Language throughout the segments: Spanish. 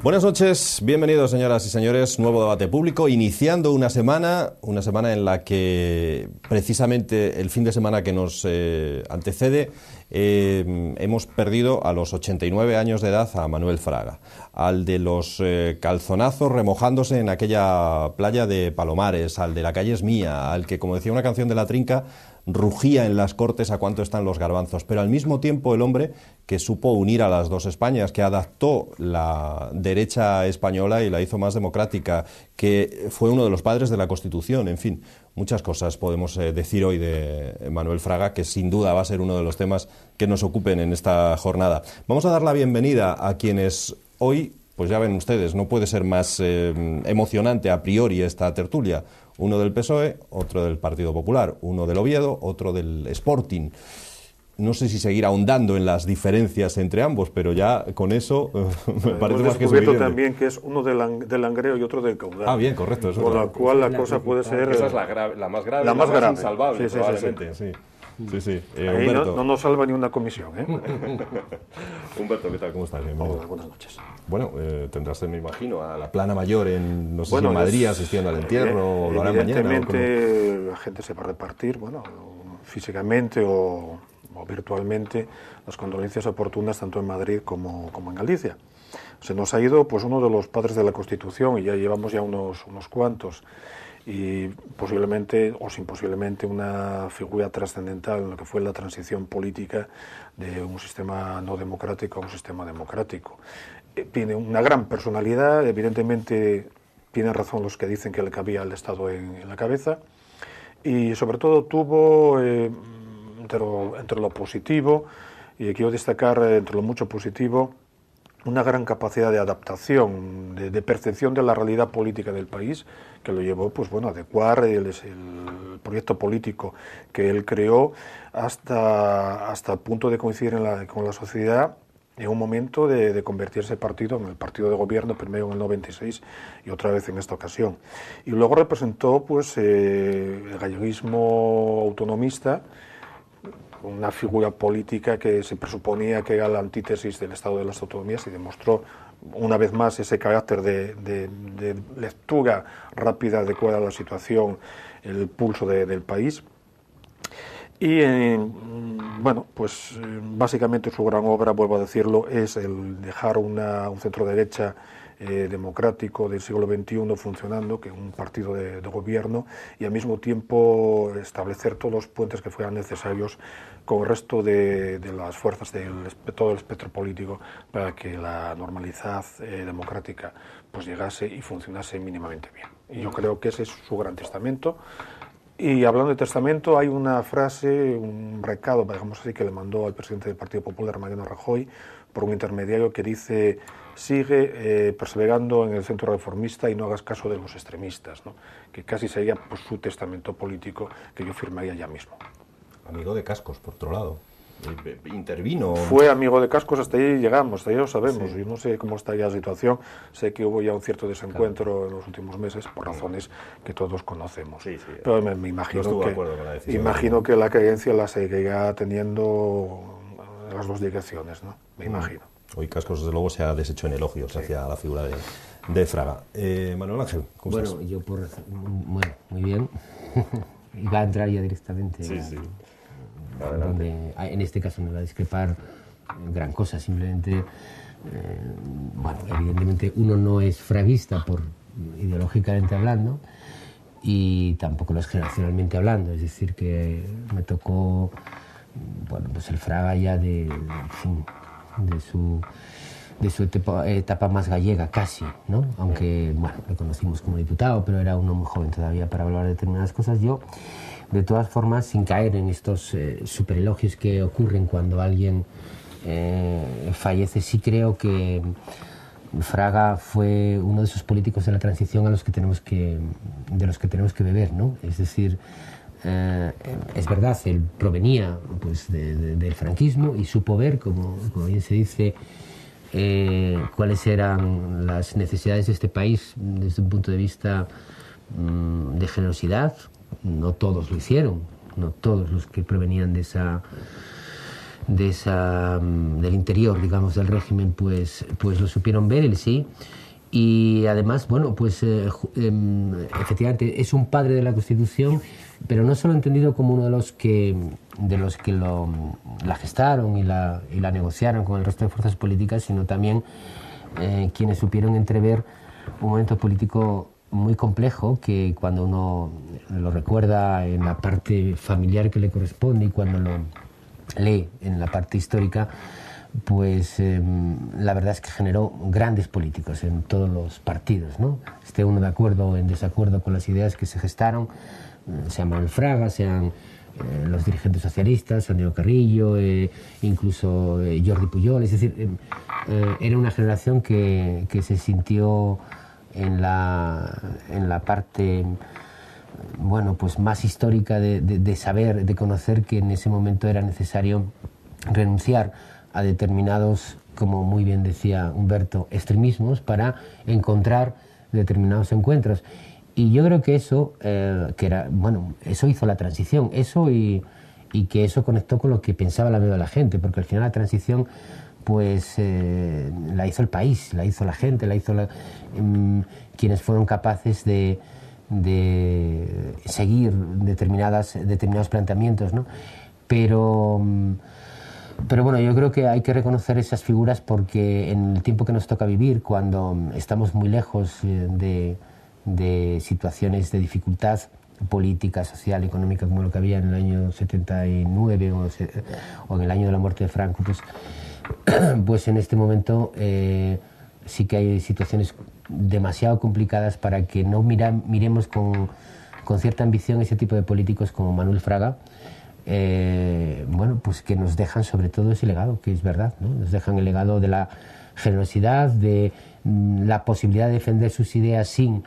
Buenas noches, bienvenidos señoras y señores, nuevo debate público, iniciando una semana en la que precisamente el fin de semana que nos antecede hemos perdido a los 89 años de edad a Manuel Fraga, al de los calzonazos remojándose en aquella playa de Palomares, al de La calle es mía, al que, como decía una canción de La Trinca, rugía en las Cortes a cuánto están los garbanzos, pero al mismo tiempo el hombre que supo unir a las dos Españas, que adaptó la derecha española y la hizo más democrática, que fue uno de los padres de la Constitución, en fin, muchas cosas podemos decir hoy de Manuel Fraga, que sin duda va a ser uno de los temas que nos ocupen en esta jornada. Vamos a dar la bienvenida a quienes hoy, pues ya ven ustedes, no puede ser más emocionante a priori esta tertulia. Uno del PSOE, otro del Partido Popular, uno del Oviedo, otro del Sporting. No sé si seguir ahondando en las diferencias entre ambos, pero ya con eso me parece más que suficiente. También que es uno del Langreo y otro del Caudal. Ah, bien, correcto. Eso con la cual la cosa puede ser... Esa es la más grave, la más insalvable, sí, probablemente. Sí. Sí. Ahí no nos salva ni una comisión, ¿eh? Humberto, ¿qué tal? ¿Cómo estás? Bienvenido. Hola, buenas noches. Bueno, tendrás, me imagino, a la plana mayor en, no sé si en Madrid, asistiendo al entierro, o lo harán mañana. Evidentemente, la gente se va a repartir, físicamente o virtualmente, las condolencias oportunas tanto en Madrid como en Galicia. Se nos ha ido pues uno de los padres de la Constitución y ya llevamos unos cuantos, y posiblemente o sin posiblemente una figura trascendental en lo que fue la transición política de un sistema no democrático a un sistema democrático. Tiene una gran personalidad, evidentemente tienen razón los que dicen que le cabía el Estado en la cabeza, y sobre todo tuvo, entre lo positivo, y quiero destacar entre lo mucho positivo, una gran capacidad de adaptación, de percepción de la realidad política del país, que lo llevó a adecuar el proyecto político que él creó hasta el punto de coincidir con la sociedad en un momento de convertirse en el partido de gobierno, primero en el 96 y otra vez en esta ocasión. Y luego representó el galleguismo autonomista, una figura política que se presuponía que era la antítesis del Estado de las Autonomías, y demostró una vez más ese carácter de lectura rápida de cuál era la situación, el pulso del país. Y básicamente su gran obra, vuelvo a decirlo, es el dejar un centro derecha democrático del siglo XXI funcionando, que un partido de gobierno, y al mismo tiempo establecer todos los puentes que fueran necesarios con el resto de las fuerzas de todo el espectro político para que la normalidad democrática pues llegase y funcionase mínimamente bien. Y yo creo que ese es su gran testamento. Y hablando de testamento, hay una frase, un recado, digamos así, que le mandó al presidente del Partido Popular, Mariano Rajoy, por un intermediario, que dice: sigue perseverando en el centro reformista y no hagas caso de los extremistas, ¿no? Que casi sería pues su testamento político, que yo firmaría ya mismo. Amigo de Cascos, por otro lado. Intervino. Fue amigo de Cascos, hasta ahí llegamos, hasta ahí lo sabemos. Sí. Yo no sé cómo está ya la situación, sé que hubo ya un cierto desencuentro en los últimos meses por razones que todos conocemos. Sí. Pero me imagino que la creencia la seguirá teniendo las dos direcciones, ¿no? Me imagino. Hoy Cascos, desde luego, se ha deshecho en elogios hacia la figura de Fraga. Manuel Ángel, ¿cómo estás? Yo muy bien. Iba a entrar ya directamente. Sí. Donde, en este caso no va a discrepar gran cosa, simplemente, evidentemente uno no es fraguista ideológicamente hablando, y tampoco lo es generacionalmente hablando, es decir, que me tocó, el Fraga ya de su etapa más gallega casi, ¿no? Aunque, lo conocimos como diputado, pero era uno muy joven todavía para hablar de determinadas cosas. Yo, de todas formas, sin caer en estos superelogios que ocurren cuando alguien fallece, sí creo que Fraga fue uno de esos políticos de la transición de los que tenemos que beber, ¿no? Es decir, es verdad, él provenía del franquismo y supo ver, como bien se dice, cuáles eran las necesidades de este país desde un punto de vista de generosidad. No todos lo hicieron, no todos los que provenían de del interior, digamos, del régimen, pues lo supieron ver, él sí. Y además, bueno, pues efectivamente es un padre de la Constitución, pero no solo entendido como uno de los que la gestaron y la negociaron con el resto de fuerzas políticas, sino también quienes supieron entrever un momento político muy complejo, que cuando uno lo recuerda en la parte familiar que le corresponde y cuando lo lee en la parte histórica, pues la verdad es que generó grandes políticos en todos los partidos, ¿no? Esté uno de acuerdo o en desacuerdo con las ideas que se gestaron, sean Manuel Fraga, sean los dirigentes socialistas, Santiago Carrillo, incluso Jordi Pujol. Es decir, era una generación que se sintió en la parte, bueno, pues más histórica de saber, de conocer que en ese momento era necesario renunciar a determinados, como muy bien decía Humberto, extremismos para encontrar determinados encuentros. Y yo creo que eso, eso hizo la transición, eso y que eso conectó con lo que pensaba la mayoría de la gente, porque al final la transición pues la hizo el país, la hizo la gente, la hizo quienes fueron capaces de seguir determinados planteamientos, ¿no? Pero bueno, yo creo que hay que reconocer esas figuras porque en el tiempo que nos toca vivir, cuando estamos muy lejos de situaciones de dificultad política, social, económica, como lo que había en el año 79 o en el año de la muerte de Franco, pues en este momento sí que hay situaciones demasiado complicadas para que no miremos con cierta ambición ese tipo de políticos como Manuel Fraga, bueno, pues que nos dejan sobre todo ese legado, que es verdad, ¿no? Nos dejan el legado de la generosidad, de la posibilidad de defender sus ideas sin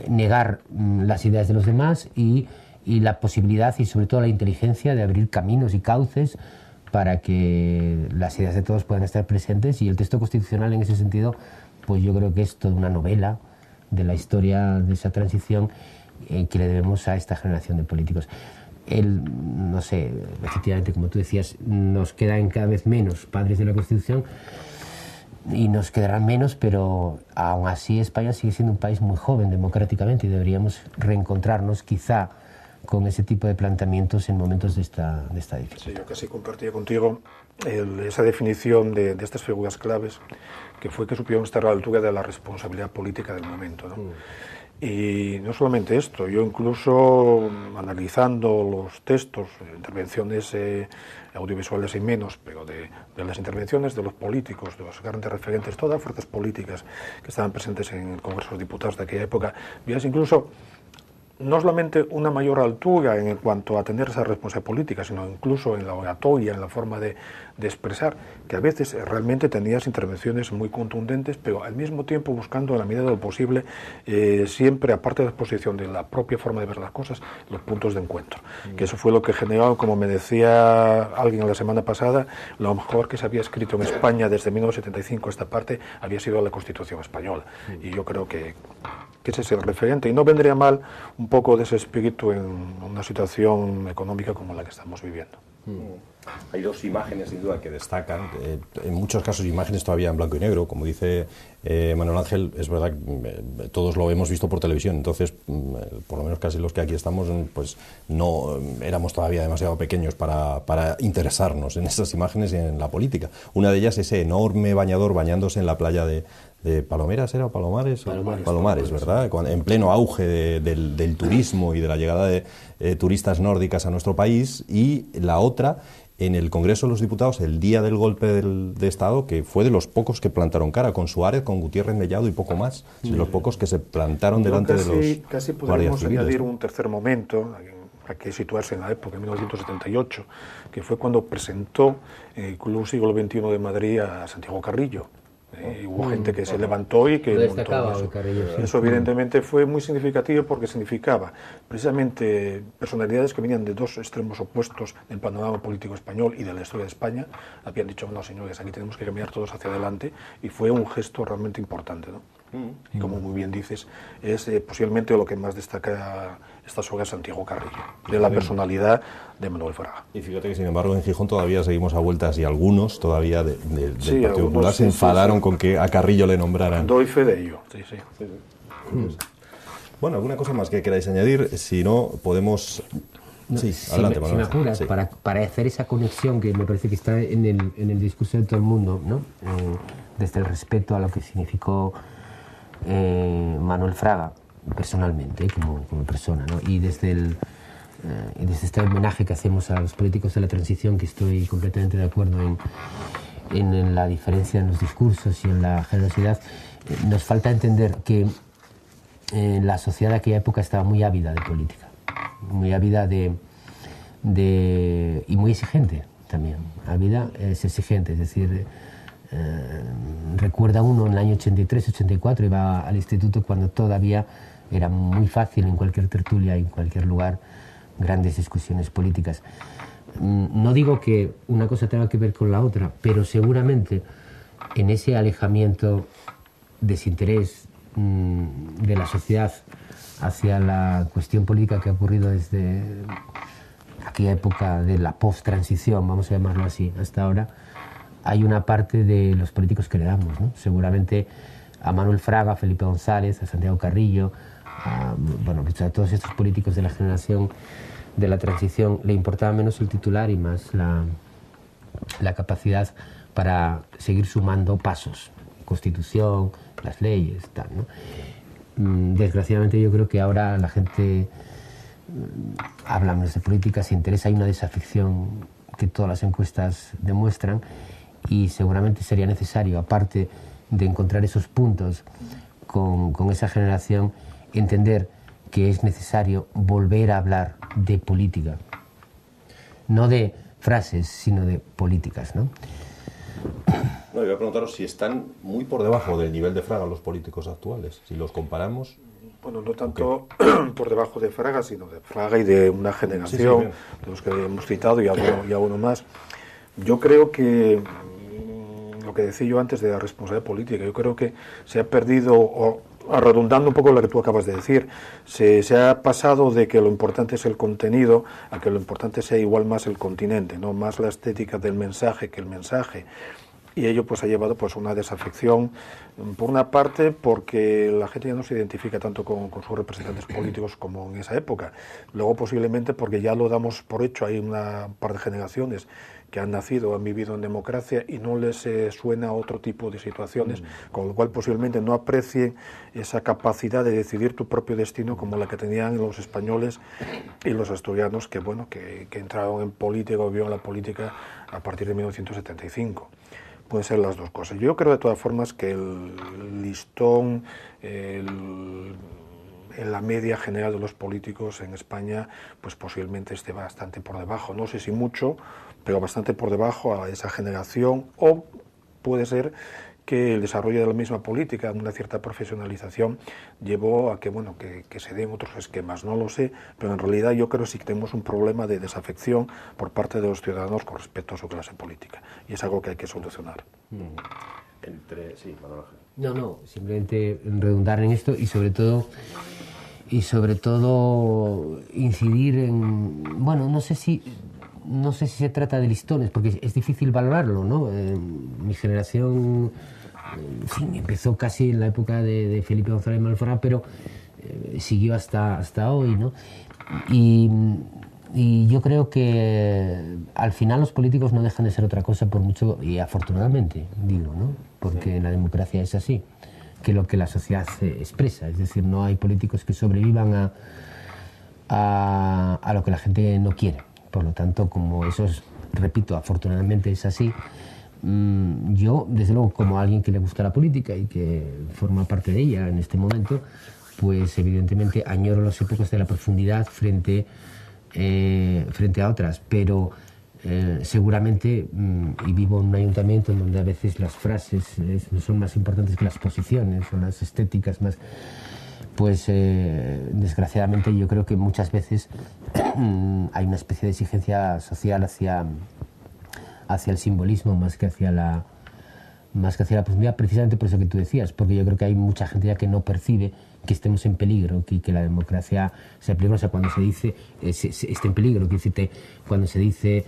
negar las ideas de los demás y la posibilidad y sobre todo la inteligencia de abrir caminos y cauces para que las ideas de todos puedan estar presentes, y el texto constitucional en ese sentido, pues yo creo que es toda una novela de la historia de esa transición que le debemos a esta generación de políticos. No sé, efectivamente, como tú decías, nos quedan cada vez menos padres de la Constitución y nos quedarán menos, pero aún así España sigue siendo un país muy joven democráticamente y deberíamos reencontrarnos quizá con ese tipo de planteamientos en momentos de esta dificultad. Sí, yo casi compartía contigo esa definición de estas figuras claves, que fue que supieron estar a la altura de la responsabilidad política del momento, ¿no? Y no solamente esto, yo incluso analizando los textos, intervenciones audiovisuales y menos, pero de las intervenciones de los políticos, de los grandes referentes, todas las fuerzas políticas que estaban presentes en el Congreso de los Diputados de aquella época, veías incluso no solamente una mayor altura en cuanto a tener esa responsabilidad política, sino incluso en la oratoria, en la forma de expresar, que a veces realmente tenías intervenciones muy contundentes, pero al mismo tiempo buscando, en la medida de lo posible, siempre, aparte de la exposición de la propia forma de ver las cosas, los puntos de encuentro. Que eso fue lo que generó, como me decía alguien la semana pasada, lo mejor que se había escrito en España desde 1975, esta parte, había sido la Constitución española. Y yo creo que ese es el referente, y no vendría mal un poco de ese espíritu en una situación económica como la que estamos viviendo. Hay dos imágenes, sin duda, que destacan, en muchos casos imágenes todavía en blanco y negro, como dice Manuel Ángel. Es verdad que todos lo hemos visto por televisión, entonces por lo menos casi los que aquí estamos pues no éramos todavía demasiado pequeños para interesarnos en esas imágenes y en la política. Una de ellas, ese enorme bañador bañándose en la playa de Palomeras, ¿era? ¿Palomares? Palomares, ¿verdad? En pleno auge del turismo y de la llegada de turistas nórdicas a nuestro país. Y la otra, en el Congreso de los Diputados, el día del golpe de Estado, que fue de los pocos que plantaron cara, con Suárez, con Gutiérrez Mellado y poco más, de los pocos que se plantaron delante de los casi podríamos añadir un tercer momento, hay que situarse en la época, en 1978, que fue cuando presentó el Club Siglo XXI de Madrid a Santiago Carrillo. Hubo gente que se levantó y que destacaba eso. Carrillo, sí. Eso evidentemente fue muy significativo porque significaba precisamente personalidades que venían de dos extremos opuestos del panorama político español y de la historia de España. Habían dicho, no señores, aquí tenemos que caminar todos hacia adelante, y fue un gesto realmente importante, ¿no? Y como muy bien dices, es posiblemente lo que más destaca estas obras Santiago Carrillo, de la personalidad de Manuel Fraga. Y fíjate que, sin embargo, en Gijón todavía seguimos a vueltas y algunos todavía del Partido Popular se enfadaron con que a Carrillo le nombraran. Doy fe de ello, sí. Bueno, ¿alguna cosa más que queráis añadir? Si no, podemos... Sí, adelante, Manuel. Si me apuras, para hacer esa conexión que me parece que está en el discurso de todo el mundo, ¿no? Desde el respeto a lo que significó Manuel Fraga personalmente, como persona, ¿no? Y desde este homenaje que hacemos a los políticos de la transición, que estoy completamente de acuerdo en la diferencia en los discursos y en la generosidad, nos falta entender que la sociedad de aquella época estaba muy ávida de política, muy ávida y muy exigente también. La vida es exigente, es decir, recuerda uno en el año 83, 84, iba al instituto cuando todavía era muy fácil en cualquier tertulia, en cualquier lugar, grandes discusiones políticas. No digo que una cosa tenga que ver con la otra, pero seguramente en ese alejamiento, desinterés de la sociedad hacia la cuestión política que ha ocurrido desde aquella época de la post-transición, vamos a llamarlo así, hasta ahora, hay una parte de los políticos que le damos, ¿no? Seguramente a Manuel Fraga, a Felipe González, a Santiago Carrillo, a todos estos políticos de la generación de la transición le importaba menos el titular y más la capacidad para seguir sumando pasos, Constitución, las leyes, tal, ¿no? Desgraciadamente yo creo que ahora la gente habla menos de política, se interesa, hay una desafección que todas las encuestas demuestran y seguramente sería necesario, aparte de encontrar esos puntos con esa generación, entender que es necesario volver a hablar de política, no de frases, sino de políticas, ¿no? No, iba a preguntaros si están muy por debajo del nivel de Fraga los políticos actuales, si los comparamos. Bueno, no tanto por debajo de Fraga, sino de Fraga y de una generación, de los que hemos citado y alguno más. Yo creo que, lo que decía yo antes de la responsabilidad política, yo creo que se ha perdido, redundando un poco lo que tú acabas de decir, se ha pasado de que lo importante es el contenido a que lo importante sea igual más el continente, no más la estética del mensaje que el mensaje. Y ello pues ha llevado pues una desafección, por una parte porque la gente ya no se identifica tanto con sus representantes políticos como en esa época, luego posiblemente porque ya lo damos por hecho, hay una par de generaciones que han nacido, han vivido en democracia y no les suena otro tipo de situaciones, con lo cual posiblemente no aprecien esa capacidad de decidir tu propio destino como la que tenían los españoles y los asturianos que entraron en política o vieron la política a partir de 1975. Pueden ser las dos cosas. Yo creo de todas formas que el listón en la media general de los políticos en España pues posiblemente esté bastante por debajo, no sé si mucho, pero bastante por debajo a esa generación, o puede ser que el desarrollo de la misma política, una cierta profesionalización, llevó a que se den otros esquemas, no lo sé, pero en realidad yo creo que sí que tenemos un problema de desafección por parte de los ciudadanos con respecto a su clase política, y es algo que hay que solucionar. Sí, Manuel Ángel. No, simplemente redundar en esto y sobre todo incidir en, no sé si se trata de listones, porque es difícil valorarlo, ¿no? Mi generación empezó casi en la época de Felipe González Malfara, pero siguió hasta hoy, ¿no? Y yo creo que al final los políticos no dejan de ser otra cosa, por mucho, y afortunadamente digo, ¿no? Porque en la democracia es así, que lo que la sociedad expresa, es decir, no hay políticos que sobrevivan a lo que la gente no quiere. Por lo tanto, como eso repito, afortunadamente es así, yo, desde luego, como alguien que le gusta la política y que forma parte de ella en este momento, pues evidentemente añoro las épocas de la profundidad frente a otras, pero seguramente, y vivo en un ayuntamiento en donde a veces las frases son más importantes que las posiciones o las estéticas más, pues desgraciadamente yo creo que muchas veces hay una especie de exigencia social hacia el simbolismo más que hacia más que hacia la proximidad, precisamente por eso que tú decías, porque yo creo que hay mucha gente ya que no percibe que estemos en peligro, que la democracia sea peligrosa. Cuando se dice está en peligro, cuando se dice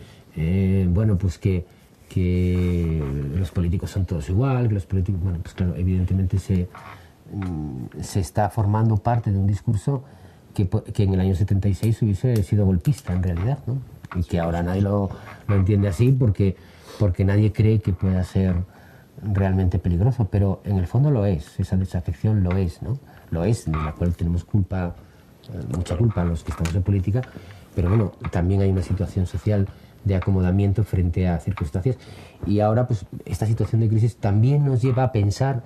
bueno, pues que los políticos son todos igual, que los políticos, bueno, pues claro, evidentemente se está formando parte de un discurso que en el año 76 hubiese sido golpista en realidad, ¿no? Y que ahora nadie lo entiende así porque nadie cree que pueda ser realmente peligroso, pero en el fondo lo es, esa desafección lo es, ¿no? Lo es, de la cual tenemos culpa, mucha culpa los que estamos en política, pero bueno, también hay una situación social de acomodamiento frente a circunstancias, y ahora pues esta situación de crisis también nos lleva a pensar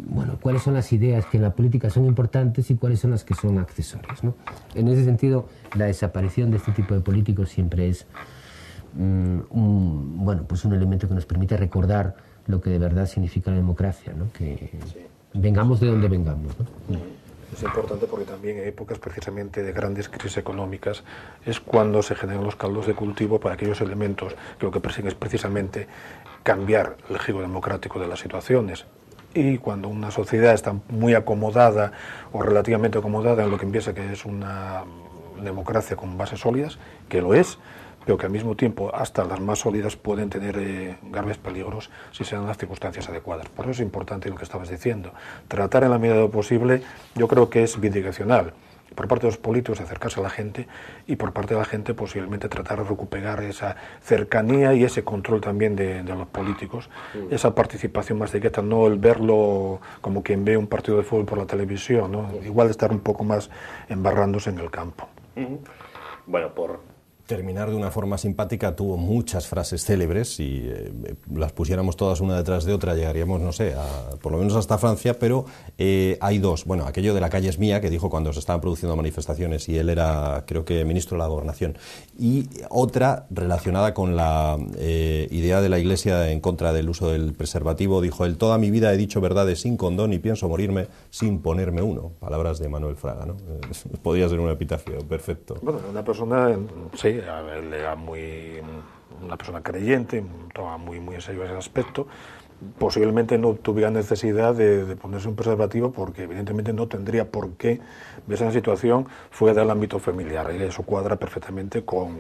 bueno, cuáles son las ideas que en la política son importantes y cuáles son las que son accesorias, ¿no? En ese sentido, la desaparición de este tipo de políticos siempre es bueno, pues un elemento que nos permite recordar lo que de verdad significa la democracia, ¿no? Que vengamos de donde vengamos, ¿no? Es importante porque también en épocas precisamente de grandes crisis económicas es cuando se generan los caldos de cultivo para aquellos elementos que lo que persiguen es precisamente cambiar el giro democrático de las situaciones. Y cuando una sociedad está muy acomodada o relativamente acomodada en lo que piensa que es una democracia con bases sólidas, que lo es, pero que al mismo tiempo hasta las más sólidas pueden tener graves peligros si se dan las circunstancias adecuadas. Por eso es importante lo que estabas diciendo. Tratar en la medida de lo posible, yo creo que es bidireccional. Por parte de los políticos acercarse a la gente y por parte de la gente posiblemente tratar de recuperar esa cercanía y ese control también de los políticos, esa participación más directa, no el verlo como quien ve un partido de fútbol por la televisión, ¿no? Igual estar un poco más embarrándose en el campo. Bueno, por terminar de una forma simpática, tuvo muchas frases célebres y las pusiéramos todas una detrás de otra, llegaríamos, no sé, por lo menos hasta Francia, pero hay dos. Bueno, aquello de la calle es mía, que dijo cuando se estaban produciendo manifestaciones y él era, creo que, ministro de la Gobernación. Y otra relacionada con la idea de la Iglesia en contra del uso del preservativo, dijo él: toda mi vida he dicho verdades sin condón y pienso morirme sin ponerme uno. Palabras de Manuel Fraga, ¿no? Podría ser un epitafio perfecto. Bueno, una persona, sí, él era una persona creyente, toma muy en serio ese aspecto. Posiblemente no tuviera necesidad de ponerse un preservativo porque evidentemente no tendría por qué verse en esa situación fuera del ámbito familiar. Y eso cuadra perfectamente con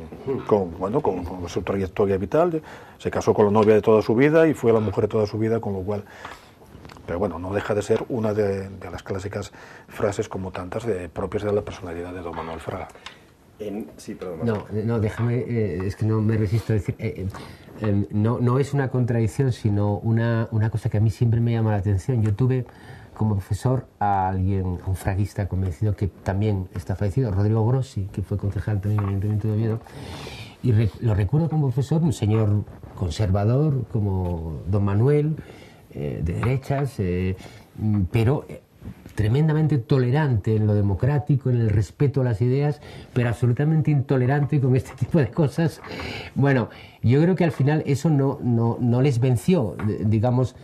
su trayectoria vital. Se casó con la novia de toda su vida y fue la mujer de toda su vida, con lo cual... Pero bueno, no deja de ser una de las frases como tantas propias de la personalidad de don Manuel Fraga. Sí, perdón. No, déjame, es que no me resisto a decir, no es una contradicción, sino una cosa que a mí siempre me llama la atención. Yo tuve como profesor a un fraguista convencido que también está fallecido, Rodrigo Grossi, que fue concejal también en el Ayuntamiento de Oviedo, y lo recuerdo como profesor, un señor conservador como don Manuel, de derechas, pero tremendamente tolerante en lo democrático, en el respeto a las ideas, pero absolutamente intolerante con este tipo de cosas. Bueno, yo creo que al final eso no les venció, digamos,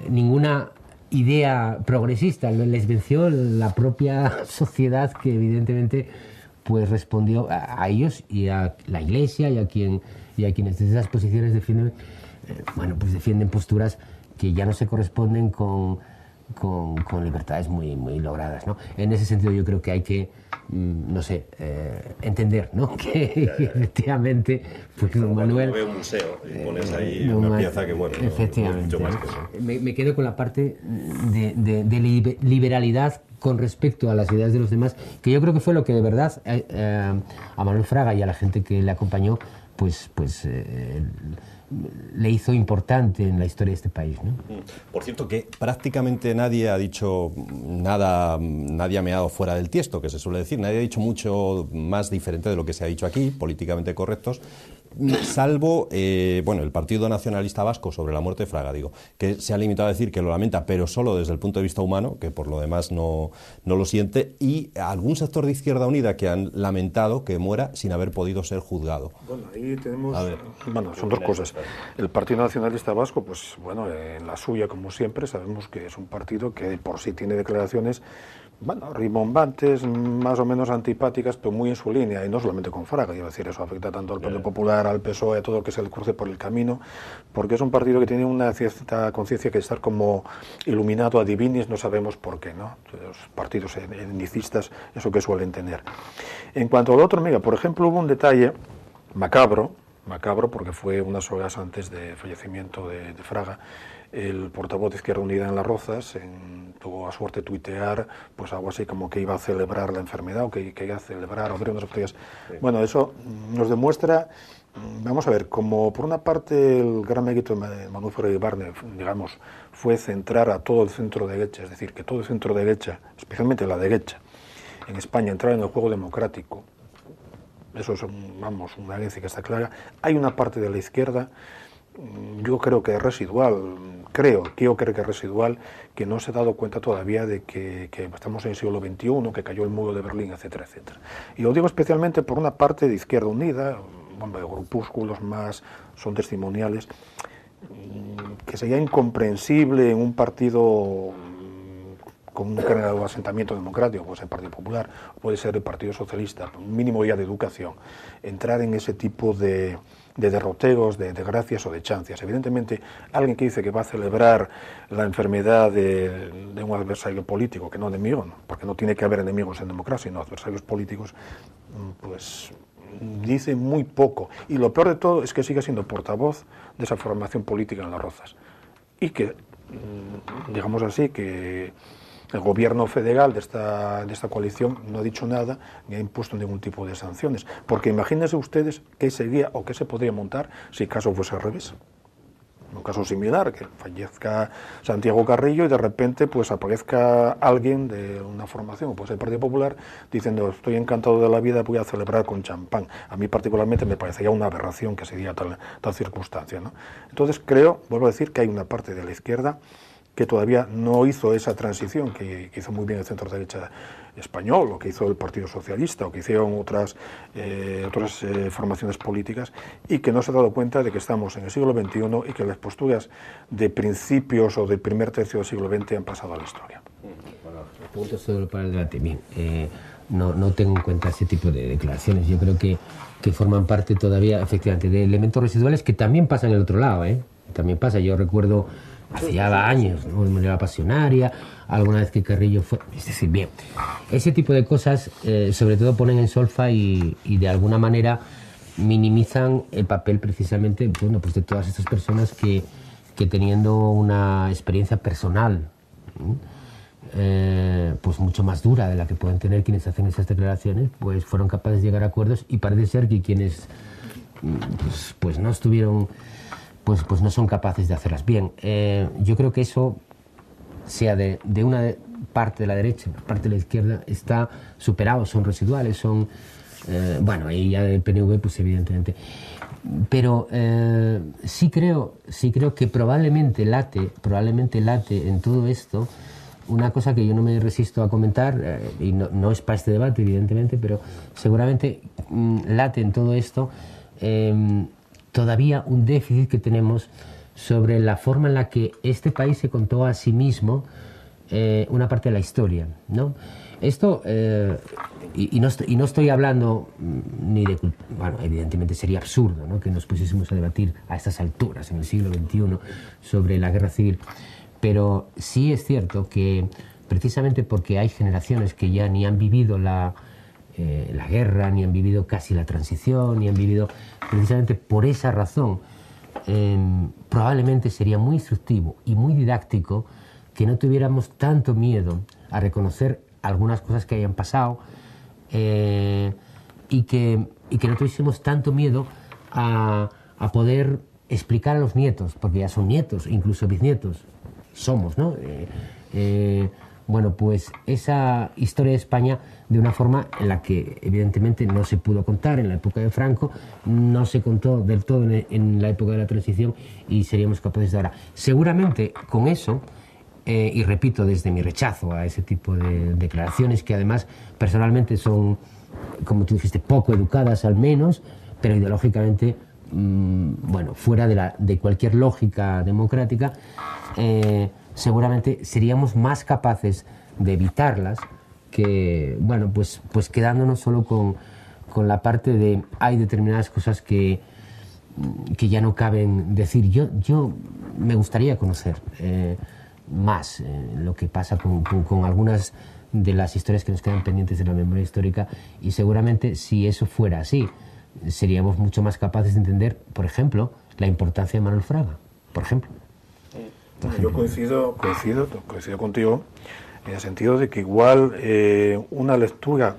ninguna idea progresista, les venció la propia sociedad que evidentemente pues respondió a ellos y a la Iglesia y a quienes desde esas posiciones defienden posturas que ya no se corresponden con libertades muy logradas, ¿no? En ese sentido yo creo que hay que, entender, ¿no? Que efectivamente, pues don Manuel... Veo un museo y pones ahí una pieza que, bueno, efectivamente, mucho más que eso. Me quedo con la parte de liberalidad con respecto a las ideas de los demás, que yo creo que fue lo que de verdad a Manuel Fraga y a la gente que le acompañó, pues le hizo importante en la historia de este país, ¿no? Por cierto, que prácticamente nadie ha dicho nada, nadie ha meado fuera del tiesto, que se suele decir, nadie ha dicho mucho más diferente de lo que se ha dicho aquí, políticamente correctos, salvo el Partido Nacionalista Vasco sobre la muerte de Fraga, digo, que se ha limitado a decir que lo lamenta, pero solo desde el punto de vista humano, que por lo demás no lo siente, y algún sector de Izquierda Unida que han lamentado que muera sin haber podido ser juzgado. Bueno, ahí tenemos... son dos cosas. El Partido Nacionalista Vasco, pues bueno, en la suya, como siempre, sabemos que es un partido que por sí tiene declaraciones bueno, rimbombantes, más o menos antipáticas, pero muy en su línea, y no solamente con Fraga, iba a decir, eso afecta tanto al Partido Popular, al PSOE, a todo lo que se le cruce por el camino, porque es un partido que tiene una cierta conciencia que estar como iluminado a divinis, no sabemos por qué, ¿no? Los partidos etnicistas, eso que suelen tener. En cuanto al otro, mira, por ejemplo, hubo un detalle macabro, porque fue unas horas antes del fallecimiento de Fraga, el portavoz de Izquierda Unida en Las Rozas tuvo a suerte tuitear pues algo así como que iba a celebrar la enfermedad o que iba a celebrar, abrir unas botellas. Sí. Bueno, eso nos demuestra, vamos a ver, como por una parte el gran mérito de Manuel Freire Barne, digamos, fue centrar a todo el centro derecha, es decir, que todo el centro derecha, especialmente la derecha, en España, entrar en el juego democrático. Eso es, vamos, una herencia que está clara. Hay una parte de la izquierda, yo creo que es residual, creo que es residual, que no se ha dado cuenta todavía de que estamos en el siglo XXI, que cayó el muro de Berlín, etcétera, etcétera. Y lo digo especialmente por una parte de Izquierda Unida, bueno, grupúsculos más son testimoniales, que sería incomprensible en un partido con un claro asentamiento democrático, puede ser el Partido Popular, puede ser el Partido Socialista, un mínimo ya de educación, entrar en ese tipo de derroteros, de gracias o de chancias. Evidentemente, alguien que dice que va a celebrar la enfermedad de un adversario político, que no enemigo, ¿no? Porque no tiene que haber enemigos en democracia, sino adversarios políticos, pues dice muy poco. Y lo peor de todo es que sigue siendo portavoz de esa formación política en Las Rozas. Y que, digamos así, que el gobierno federal de esta coalición no ha dicho nada ni ha impuesto ningún tipo de sanciones. Porque imagínense ustedes qué sería o qué se podría montar si el caso fuese al revés. Un caso similar, que fallezca Santiago Carrillo y de repente pues aparezca alguien de una formación, puede ser el Partido Popular, diciendo estoy encantado de la vida, voy a celebrar con champán. A mí particularmente me parecería una aberración que sería tal circunstancia, ¿no? Entonces creo, vuelvo a decir, que hay una parte de la izquierda que todavía no hizo esa transición que hizo muy bien el centro derecha español, o que hizo el Partido Socialista, o que hicieron otras formaciones políticas, y que no se ha dado cuenta de que estamos en el siglo XXI y que las posturas de principios o del primer tercio del siglo XX han pasado a la historia. Bueno, punto solo para el debate. Bien, no tengo en cuenta ese tipo de declaraciones. Yo creo que forman parte todavía, efectivamente, de elementos residuales que también pasan en el otro lado, También pasa. Yo recuerdo hace ya años, ¿no? De manera pasionaria, alguna vez que Carrillo fue... Es decir, bien, ese tipo de cosas sobre todo ponen en solfa y de alguna manera minimizan el papel precisamente, bueno, pues de todas estas personas que teniendo una experiencia personal, pues mucho más dura de la que pueden tener quienes hacen esas declaraciones, pues fueron capaces de llegar a acuerdos, y parece ser que quienes pues no estuvieron... Pues no son capaces de hacerlas bien. Yo creo que eso, sea de una parte de la derecha, parte de la izquierda, está superado, son residuales, son... bueno, y ya del PNV, pues evidentemente. Pero sí creo que probablemente late en todo esto una cosa que yo no me resisto a comentar, y no es para este debate, evidentemente, pero seguramente late en todo esto todavía un déficit que tenemos sobre la forma en la que este país se contó a sí mismo una parte de la historia, ¿no? Esto, y no estoy hablando ni de... Bueno, evidentemente sería absurdo, ¿no?, que nos pusiésemos a debatir a estas alturas, en el siglo XXI, sobre la guerra civil, pero sí es cierto que precisamente porque hay generaciones que ya ni han vivido la guerra, ni han vivido casi la transición, ni han vivido, precisamente por esa razón, probablemente sería muy instructivo y muy didáctico que no tuviéramos tanto miedo a reconocer algunas cosas que hayan pasado, y que no tuviésemos tanto miedo a poder explicar a los nietos, porque ya son nietos, incluso bisnietos, somos, ¿no? Bueno, pues esa historia de España de una forma en la que evidentemente no se pudo contar en la época de Franco, no se contó del todo en la época de la transición, y seríamos capaces de ahora. Seguramente con eso, y repito, desde mi rechazo a ese tipo de declaraciones, que además personalmente son, como tú dijiste, poco educadas al menos, pero ideológicamente, bueno, fuera de cualquier lógica democrática, seguramente seríamos más capaces de evitarlas bueno, pues quedándonos solo con la parte de hay determinadas cosas que ya no caben decir. Yo me gustaría conocer más lo que pasa con algunas de las historias que nos quedan pendientes de la memoria histórica, y seguramente si eso fuera así seríamos mucho más capaces de entender, por ejemplo, la importancia de Manuel Fraga, por ejemplo. Yo coincido contigo en el sentido de que igual una lectura,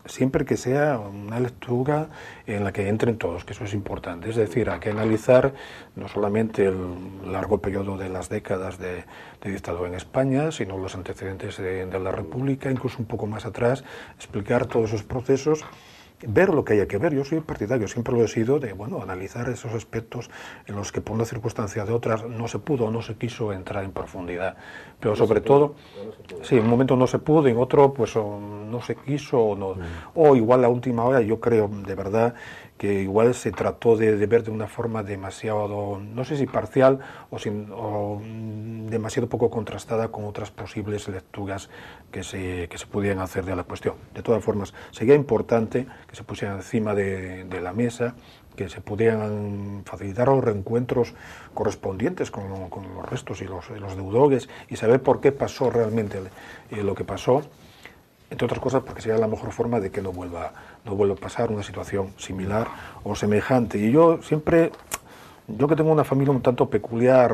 siempre que sea una lectura en la que entren todos, que eso es importante. Es decir, hay que analizar no solamente el largo periodo de las décadas de dictadura en España, sino los antecedentes de la República, incluso un poco más atrás, explicar todos esos procesos, ver lo que haya que ver. Yo soy partidario, siempre lo he sido, de analizar esos aspectos en los que por una circunstancia o de otras no se pudo o no se quiso entrar en profundidad. Pero sobre todo, sí, en un momento no se pudo, en otro pues no se quiso, o igual a última hora, yo creo de verdad que igual se trató de ver de una forma demasiado, no sé si parcial o demasiado poco contrastada con otras posibles lecturas que se pudieran hacer de la cuestión. De todas formas, sería importante que se pusieran encima de la mesa, que se pudieran facilitar los reencuentros correspondientes con los restos y los deudores, y saber por qué pasó realmente lo que pasó. Entre otras cosas porque sería la mejor forma de que no vuelva a pasar una situación similar o semejante. Y yo que tengo una familia un tanto peculiar,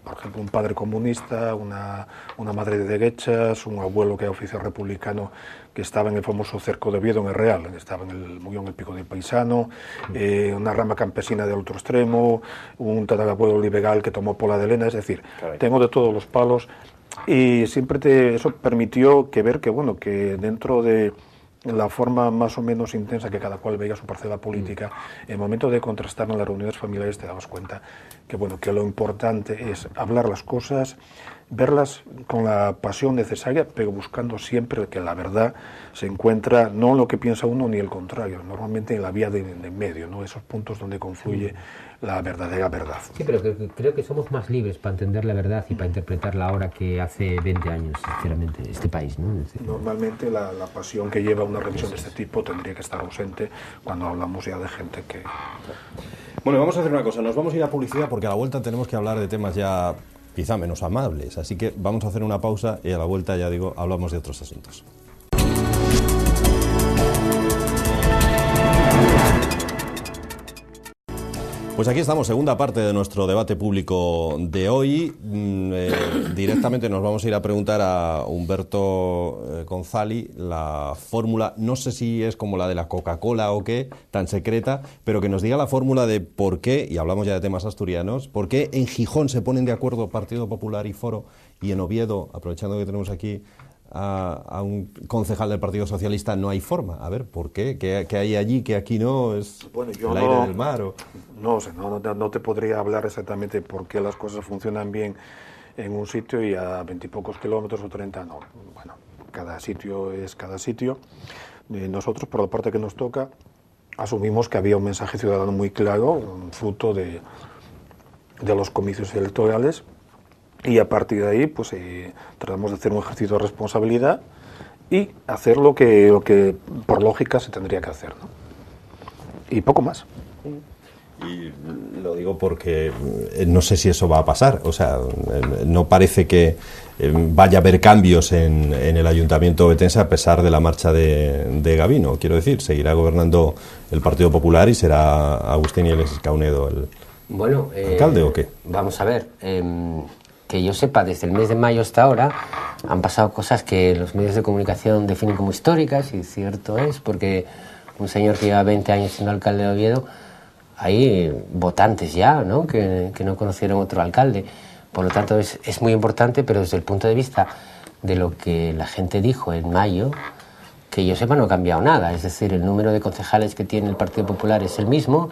por ejemplo un padre comunista, una madre de derechas, un abuelo que era oficial republicano que estaba en el famoso cerco de Oviedo en el Real, murió en el Pico del Paisano, una rama campesina de otro extremo, un tatarabuelo liberal que tomó Pola de Lena, es decir, tengo de todos los palos. Y siempre eso permitió ver que dentro de la forma más o menos intensa que cada cual veía su parcela política, en el momento de contrastar en las reuniones familiares te dabas cuenta que lo importante es hablar las cosas, verlas con la pasión necesaria, pero buscando siempre que la verdad se encuentra no en lo que piensa uno ni el contrario, normalmente en la vía de medio, ¿no? Esos puntos donde confluye la verdadera verdad. Sí, pero creo que somos más libres para entender la verdad y para interpretarla ahora que hace 20 años, sinceramente, este país, ¿no? Normalmente la pasión que lleva una revisión de este tipo tendría que estar ausente cuando hablamos ya de gente que... Bueno, vamos a hacer una cosa, nos vamos a ir a publicidad porque a la vuelta tenemos que hablar de temas ya quizá menos amables, así que vamos a hacer una pausa y a la vuelta, ya digo, hablamos de otros asuntos. Pues aquí estamos, segunda parte de nuestro debate público de hoy. Directamente nos vamos a ir a preguntar a Humberto González la fórmula, no sé si es como la de la Coca-Cola o qué, tan secreta, pero que nos diga la fórmula de por qué, y hablamos ya de temas asturianos, por qué en Gijón se ponen de acuerdo Partido Popular y Foro, y en Oviedo, aprovechando que tenemos aquí a un concejal del Partido Socialista, no hay forma. A ver, ¿por qué? ¿Qué hay allí que aquí no? ¿Es el aire del mar? No te podría hablar exactamente por qué las cosas funcionan bien en un sitio y a 20 y pocos kilómetros o 30 no. Bueno, cada sitio es cada sitio. Nosotros, por la parte que nos toca, asumimos que había un mensaje ciudadano muy claro, fruto de los comicios electorales, y a partir de ahí pues tratamos de hacer un ejercicio de responsabilidad y hacer lo que por lógica se tendría que hacer, ¿no? Y poco más. Y lo digo porque no sé si eso va a pasar, o sea, no parece que vaya a haber cambios en el Ayuntamiento ovetense a pesar de la marcha de Gabino. Quiero decir, seguirá gobernando el Partido Popular y será Agustín y Alexis Caunedo el alcalde, ¿o qué? Vamos a ver, que yo sepa, desde el mes de mayo hasta ahora han pasado cosas que los medios de comunicación definen como históricas, y cierto es, porque un señor que lleva 20 años siendo alcalde de Oviedo, hay votantes ya, ¿no?, que no conocieron otro alcalde. Por lo tanto, es muy importante, pero desde el punto de vista de lo que la gente dijo en mayo, que yo sepa no ha cambiado nada. Es decir, el número de concejales que tiene el Partido Popular es el mismo,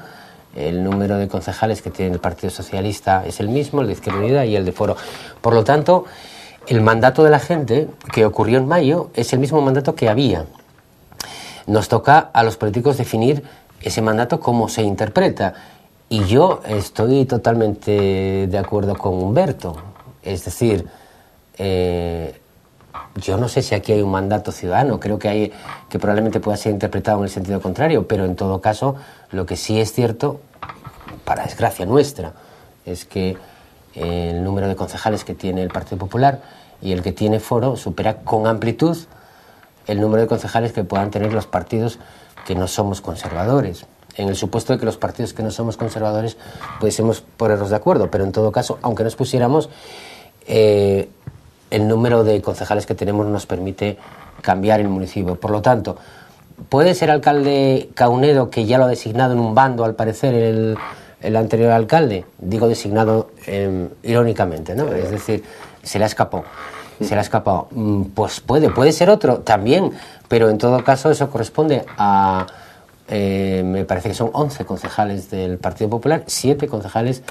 el número de concejales que tiene el Partido Socialista es el mismo, el de Izquierda Unida y el de Foro. Por lo tanto, el mandato de la gente que ocurrió en mayo es el mismo mandato que había. Nos toca a los políticos definir ese mandato cómo se interpreta. Y yo estoy totalmente de acuerdo con Humberto. Es decir, Yo no sé si aquí hay un mandato ciudadano, creo que probablemente pueda ser interpretado en el sentido contrario, pero en todo caso lo que sí es cierto, para desgracia nuestra, es que el número de concejales que tiene el Partido Popular y el que tiene Foro supera con amplitud el número de concejales que puedan tener los partidos que no somos conservadores. En el supuesto de que los partidos que no somos conservadores pudiésemos ponernos de acuerdo, pero en todo caso, aunque nos pusiéramos, el número de concejales que tenemos nos permite cambiar el municipio. Por lo tanto, puede ser alcalde Caunedo, que ya lo ha designado en un bando, al parecer, el anterior alcalde. Digo designado irónicamente, ¿no? Es decir, se le ha escapado. Pues puede ser otro también, pero en todo caso eso corresponde a, me parece que son 11 concejales del Partido Popular, 7 concejales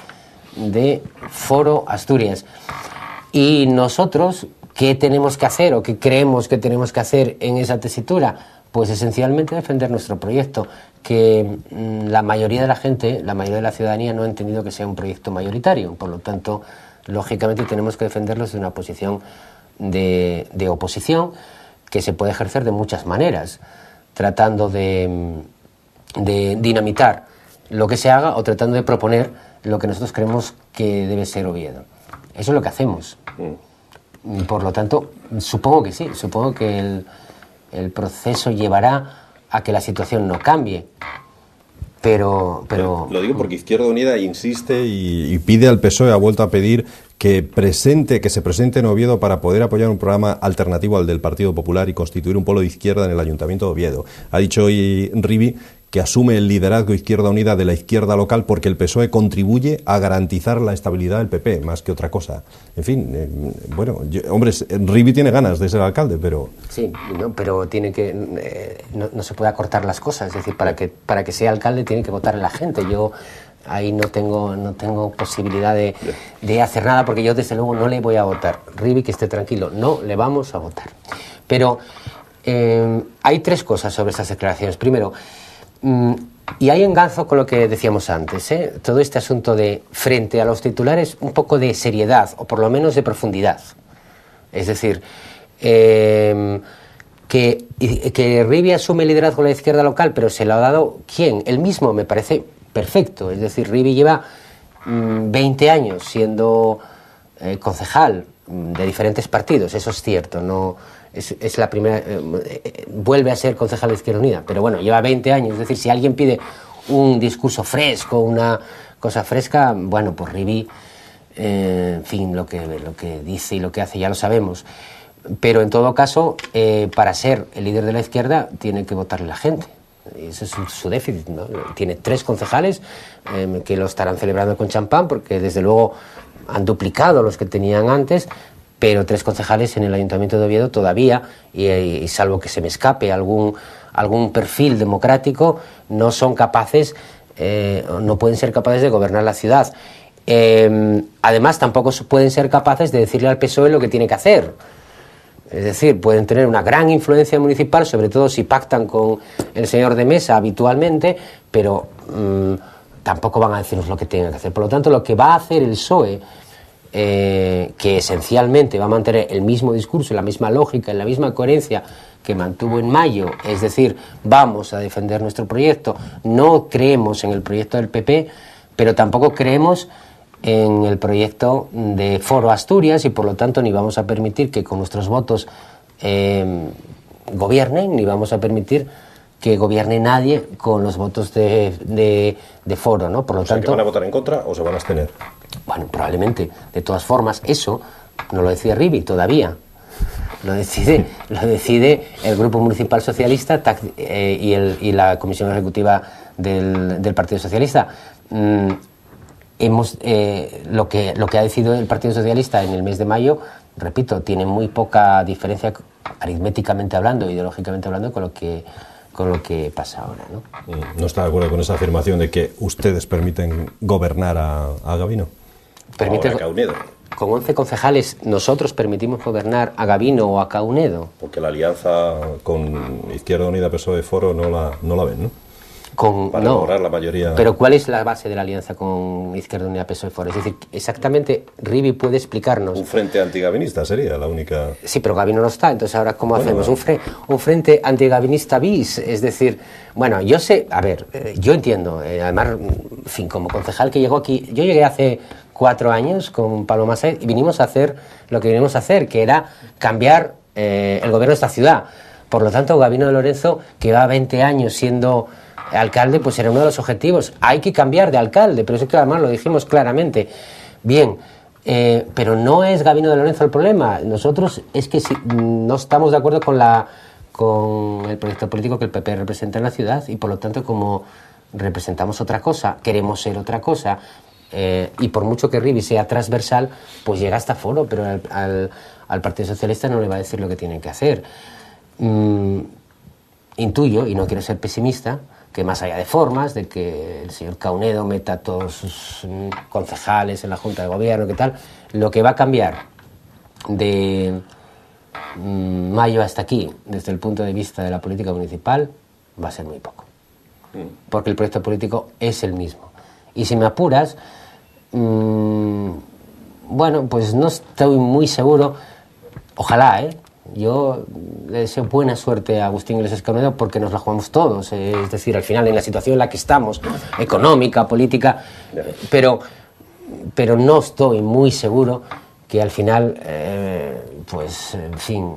de Foro Asturias. Y nosotros, ¿qué tenemos que hacer o qué creemos que tenemos que hacer en esa tesitura? Pues esencialmente defender nuestro proyecto, que la mayoría de la gente, la mayoría de la ciudadanía no ha entendido que sea un proyecto mayoritario. Por lo tanto, lógicamente tenemos que defenderlo desde una posición de oposición que se puede ejercer de muchas maneras, tratando de dinamitar lo que se haga o tratando de proponer lo que nosotros creemos que debe ser Oviedo. Eso es lo que hacemos. Por lo tanto, supongo que sí, supongo que el proceso llevará a que la situación no cambie. Pero lo digo porque Izquierda Unida insiste y pide al PSOE, ha vuelto a pedir que se presente en Oviedo para poder apoyar un programa alternativo al del Partido Popular y constituir un polo de izquierda en el Ayuntamiento de Oviedo. Ha dicho hoy Rivi que asume el liderazgo Izquierda Unida de la izquierda local porque el PSOE contribuye a garantizar la estabilidad del PP, más que otra cosa. En fin, Rivi tiene ganas de ser alcalde, pero... Sí, no, pero tiene que no se puede acortar las cosas, es decir, para que sea alcalde tiene que votar a la gente. Yo ahí no tengo posibilidad de hacer nada, porque yo desde luego no le voy a votar. Rivi, que esté tranquilo, no le vamos a votar. Pero hay 3 cosas sobre estas declaraciones. Primero, y ahí enganzo con lo que decíamos antes, todo este asunto de, frente a los titulares, un poco de seriedad, o por lo menos de profundidad. Es decir, que Rivi asume el liderazgo de la izquierda local, pero se lo ha dado ¿quién? Él mismo, me parece perfecto. Es decir, Rivi lleva 20 años siendo concejal de diferentes partidos, eso es cierto, no es la primera, vuelve a ser concejal de Izquierda Unida, pero bueno, lleva 20 años, es decir, si alguien pide un discurso fresco, una cosa fresca, bueno, pues Rivi, en fin, lo que dice y lo que hace ya lo sabemos, pero en todo caso, para ser el líder de la izquierda tiene que votarle la gente. Ese es su déficit, ¿no? Tiene 3 concejales que lo estarán celebrando con champán, porque desde luego han duplicado los que tenían antes, pero 3 concejales en el Ayuntamiento de Oviedo todavía, y salvo que se me escape algún perfil democrático, no son capaces, no pueden ser capaces de gobernar la ciudad. Además, tampoco pueden ser capaces de decirle al PSOE lo que tiene que hacer. Es decir, pueden tener una gran influencia municipal, sobre todo si pactan con el señor de Mesa habitualmente, pero tampoco van a decirnos lo que tienen que hacer. Por lo tanto, lo que va a hacer el PSOE, que esencialmente va a mantener el mismo discurso, la misma lógica, la misma coherencia que mantuvo en mayo, es decir, vamos a defender nuestro proyecto, no creemos en el proyecto del PP, pero tampoco creemos en el proyecto de Foro Asturias, y por lo tanto ni vamos a permitir que con nuestros votos gobiernen, ni vamos a permitir que gobierne nadie con los votos de Foro, ¿no? Por lo tanto, ¿que van a votar en contra o se van a abstener? Bueno, probablemente. De todas formas, eso no lo decide Rivi todavía. Lo decide el Grupo Municipal Socialista y la Comisión Ejecutiva del Partido Socialista. Lo que ha decidido el Partido Socialista en el mes de mayo, repito, tiene muy poca diferencia aritméticamente hablando, ideológicamente hablando, con lo que pasa ahora, ¿no? ¿No está de acuerdo con esa afirmación de que ustedes permiten gobernar a Gabino? Permite, o a Caunedo. Con 11 concejales nosotros permitimos gobernar a Gabino o a Caunedo. Porque la alianza con Izquierda Unida, PSOE, Foro no la ven, ¿no? para lograr la mayoría. Pero ¿cuál es la base de la alianza con Izquierda Unida, PSOE, Foro? Es decir, exactamente, Rivi puede explicarnos. Un frente antigabinista sería la única. Sí, pero Gabino no está, entonces ahora ¿cómo hacemos? Un frente antigabinista bis, es decir, bueno, yo sé, a ver, yo entiendo, además, en fin, como concejal que llegó aquí, yo llegué hace 4 años con Pablo Massaed y vinimos a hacer lo que vinimos a hacer, que era cambiar el gobierno de esta ciudad. Por lo tanto, Gabino de Lorenzo, que va 20 años siendo alcalde, pues era uno de los objetivos. Hay que cambiar de alcalde, pero eso es que además lo dijimos claramente. Bien, pero no es Gabino de Lorenzo el problema. Nosotros es que si, no estamos de acuerdo con el proyecto político que el PP representa en la ciudad y por lo tanto como representamos otra cosa, queremos ser otra cosa y por mucho que Rivi sea transversal, pues llega hasta Foro, pero al Partido Socialista no le va a decir lo que tiene que hacer. Intuyo, y no quiero ser pesimista, que más allá de formas, de que el señor Caunedo meta a todos sus concejales en la Junta de Gobierno, ¿qué tal? Lo que va a cambiar de mayo hasta aquí, desde el punto de vista de la política municipal, va a ser muy poco. Porque el proyecto político es el mismo. Y si me apuras, bueno, pues no estoy muy seguro, ojalá, yo le deseo buena suerte a Agustín Iglesias Caunedo porque nos la jugamos todos, es decir, al final en la situación en la que estamos, económica, política, pero no estoy muy seguro que al final, pues, en fin,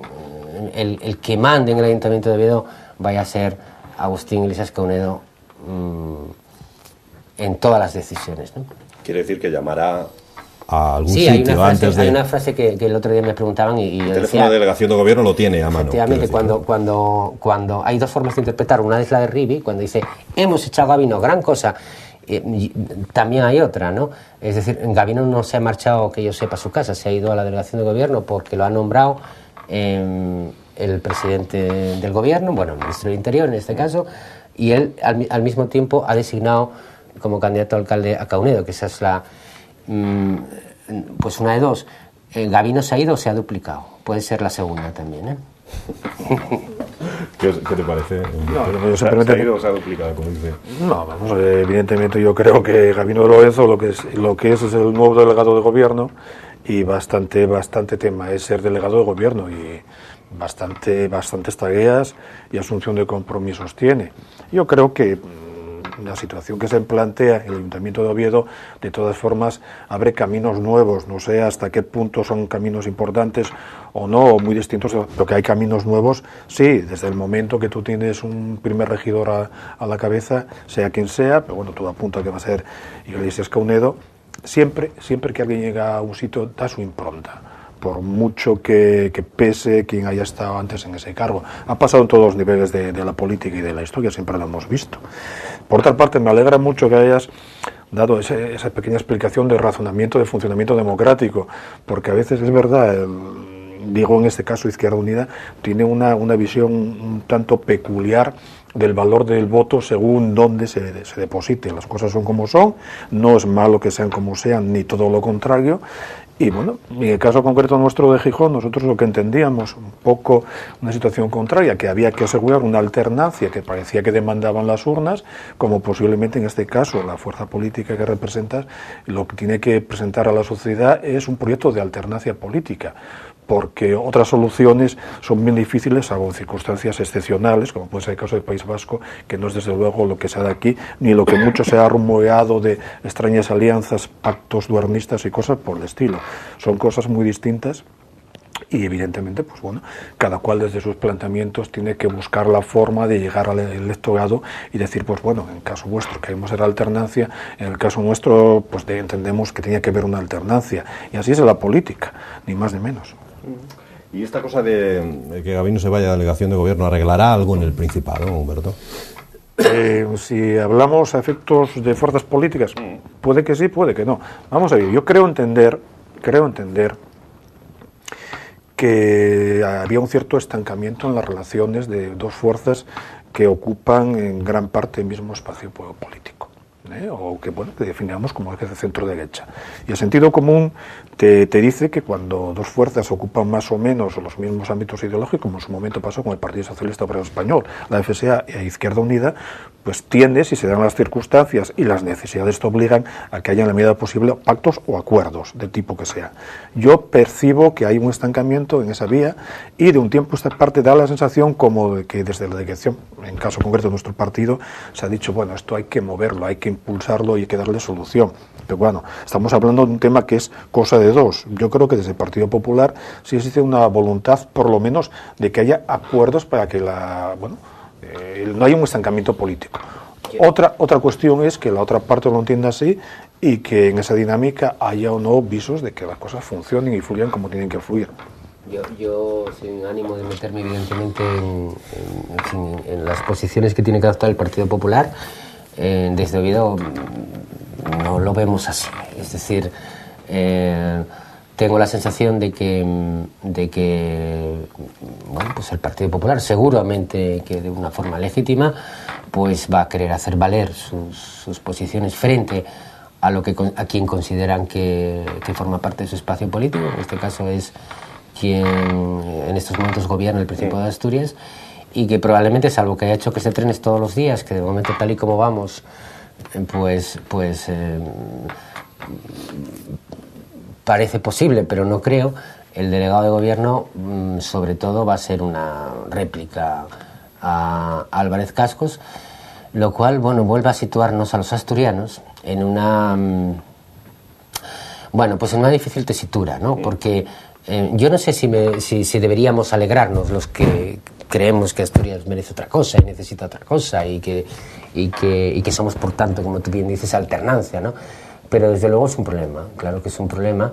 el que mande en el Ayuntamiento de Oviedo vaya a ser Agustín Iglesias Caunedo en todas las decisiones, ¿no? Quiere decir que llamará a algún sí, sitio antes de... hay una frase que el otro día me preguntaban y yo el teléfono decía, de delegación de gobierno lo tiene a mano. Efectivamente, cuando hay dos formas de interpretar, una es la de Rivi, cuando dice hemos echado a Gabino, gran cosa, también hay otra, ¿no? Es decir, Gabino no se ha marchado, que yo sepa, a su casa, se ha ido a la delegación de gobierno porque lo ha nombrado el presidente del gobierno, bueno, el ministro del Interior en este caso, y él al mismo tiempo ha designado como candidato a alcalde a Caunedo, que esa es la... pues una de dos, Gabino se ha ido o se ha duplicado, puede ser la segunda también, ¿eh? ¿Qué te parece? No, ¿Se ha ido o se ha duplicado, como dice? No, vamos, evidentemente yo creo que Gabino de Lorenzo lo que es el nuevo delegado de gobierno y bastante tema es ser delegado de gobierno y bastantes tareas y asunción de compromisos tiene. Yo creo que la situación que se plantea en el Ayuntamiento de Oviedo, de todas formas, abre caminos nuevos. No sé hasta qué punto son caminos importantes o no, o muy distintos, pero que hay caminos nuevos, sí, desde el momento que tú tienes un primer regidor a la cabeza, sea quien sea, pero bueno, todo apunta a que va a ser Iglesias Caunedo, siempre que alguien llega a un sitio, da su impronta. Por mucho que pese quien haya estado antes en ese cargo. Ha pasado en todos los niveles de la política y de la historia, siempre lo hemos visto. Por otra parte, me alegra mucho que hayas dado esa pequeña explicación de razonamiento de funcionamiento democrático, porque a veces es verdad, digo en este caso Izquierda Unida, tiene una visión un tanto peculiar del valor del voto según dónde se deposite. Las cosas son como son, no es malo que sean como sean, ni todo lo contrario. Y bueno, en el caso concreto nuestro de Gijón, nosotros lo que entendíamos, un poco una situación contraria, que había que asegurar una alternancia que parecía que demandaban las urnas, como posiblemente en este caso la fuerza política que representas, lo que tiene que presentar a la sociedad es un proyecto de alternancia política, porque otras soluciones son bien difíciles, salvo circunstancias excepcionales, como puede ser el caso del País Vasco, que no es desde luego lo que se da aquí, ni lo que mucho se ha rumoreado de extrañas alianzas, pactos duernistas y cosas por el estilo. Son cosas muy distintas y evidentemente, pues bueno, cada cual desde sus planteamientos tiene que buscar la forma de llegar al electorado y decir, pues bueno, en el caso vuestro queremos ser alternancia, en el caso nuestro, pues entendemos que tenía que haber una alternancia. Y así es la política, ni más ni menos. ¿Y esta cosa de que Gabino se vaya a la delegación de gobierno arreglará algo en el Principado, ¿no, Humberto? Si hablamos a efectos de fuerzas políticas, puede que sí, puede que no. Vamos a ver, yo creo entender que había un cierto estancamiento en las relaciones de dos fuerzas que ocupan en gran parte el mismo espacio político. o que, bueno, que definamos como eje de centro-derecha. Y el sentido común te dice que cuando dos fuerzas ocupan más o menos los mismos ámbitos ideológicos, como en su momento pasó con el Partido Socialista Obrero Español, la FSA e Izquierda Unida, pues tiende, si se dan las circunstancias y las necesidades te obligan, a que haya en la medida posible pactos o acuerdos del tipo que sea. Yo percibo que hay un estancamiento en esa vía y de un tiempo a esta parte da la sensación como de que desde la dirección, en caso concreto de nuestro partido, se ha dicho, bueno, esto hay que moverlo, hay que impulsarlo y hay que darle solución. Pero bueno, estamos hablando de un tema que es cosa de dos. Yo creo que desde el Partido Popular sí existe una voluntad, por lo menos, de que haya acuerdos para que no haya un estancamiento político. Otra cuestión es que la otra parte lo entienda así y que en esa dinámica haya o no visos de que las cosas funcionen y fluyan como tienen que fluir. Yo sin ánimo de meterme evidentemente en las posiciones que tiene que adoptar el Partido Popular, desde Oviedo no lo vemos así. Es decir, tengo la sensación de que bueno, pues el Partido Popular, seguramente que de una forma legítima, pues va a querer hacer valer sus posiciones frente a quien consideran que forma parte de su espacio político. En este caso es quien en estos momentos gobierna el Principado de Asturias, y que probablemente, salvo que haya hecho que se trenes todos los días, que de momento tal y como vamos, pues parece posible, pero no creo, el delegado de gobierno sobre todo va a ser una réplica a Álvarez Cascos, lo cual, bueno, vuelve a situarnos a los asturianos en una pues en una difícil tesitura, ¿no? Porque yo no sé si deberíamos alegrarnos los que creemos que Asturias merece otra cosa y necesita otra cosa y que somos, por tanto, como tú bien dices, alternancia, ¿no? Pero desde luego es un problema, claro que es un problema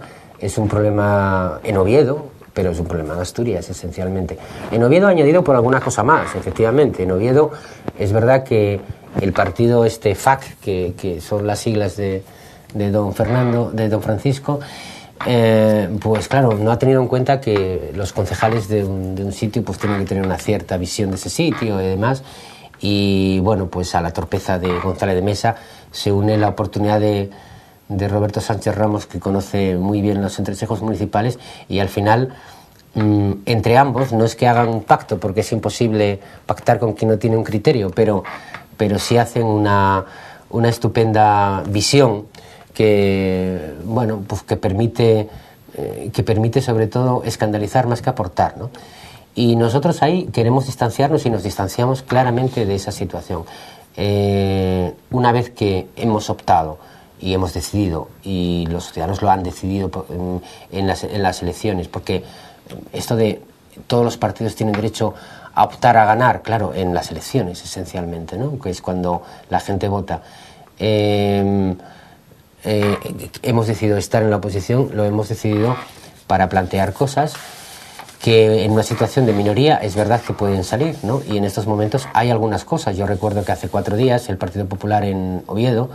en Oviedo, pero es un problema en Asturias, esencialmente. En Oviedo añadido por alguna cosa más, efectivamente. En Oviedo es verdad que el partido FAC, que son las siglas de don Francisco, pues claro, no ha tenido en cuenta que los concejales de un sitio pues tienen que tener una cierta visión de ese sitio y demás, y bueno, pues a la torpeza de González de Mesa se une la oportunidad de Roberto Sánchez Ramos, que conoce muy bien los entresejos municipales, y al final entre ambos no es que hagan un pacto, porque es imposible pactar con quien no tiene un criterio, pero sí hacen una estupenda visión que, bueno, pues que permite sobre todo escandalizar más que aportar, ¿no? Y nosotros ahí queremos distanciarnos y nos distanciamos claramente de esa situación. Una vez que hemos optado y hemos decidido, y los ciudadanos lo han decidido en las elecciones, porque esto de todos los partidos tienen derecho a optar a ganar, claro, en las elecciones esencialmente, ¿no? Que es cuando la gente vota. Hemos decidido estar en la oposición, lo hemos decidido para plantear cosas que en una situación de minoría es verdad que pueden salir, ¿no? Y en estos momentos hay algunas cosas. Yo recuerdo que hace 4 días el Partido Popular en Oviedo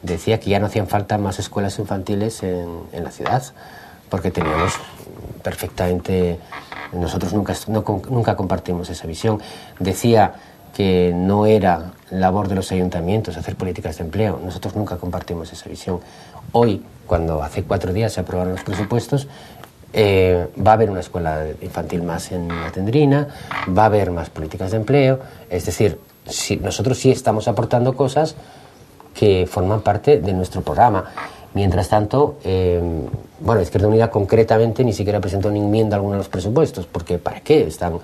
decía que ya no hacían falta más escuelas infantiles en la ciudad, porque teníamos perfectamente... Nosotros nunca compartimos esa visión. Decía que no era labor de los ayuntamientos hacer políticas de empleo. Nosotros nunca compartimos esa visión. Hoy, cuando hace 4 días se aprobaron los presupuestos, va a haber una escuela infantil más en la Tendrina, va a haber más políticas de empleo. Es decir, nosotros sí estamos aportando cosas que forman parte de nuestro programa. Mientras tanto, Izquierda Unida concretamente ni siquiera presentó ni enmienda alguna a los presupuestos, porque ¿para qué están?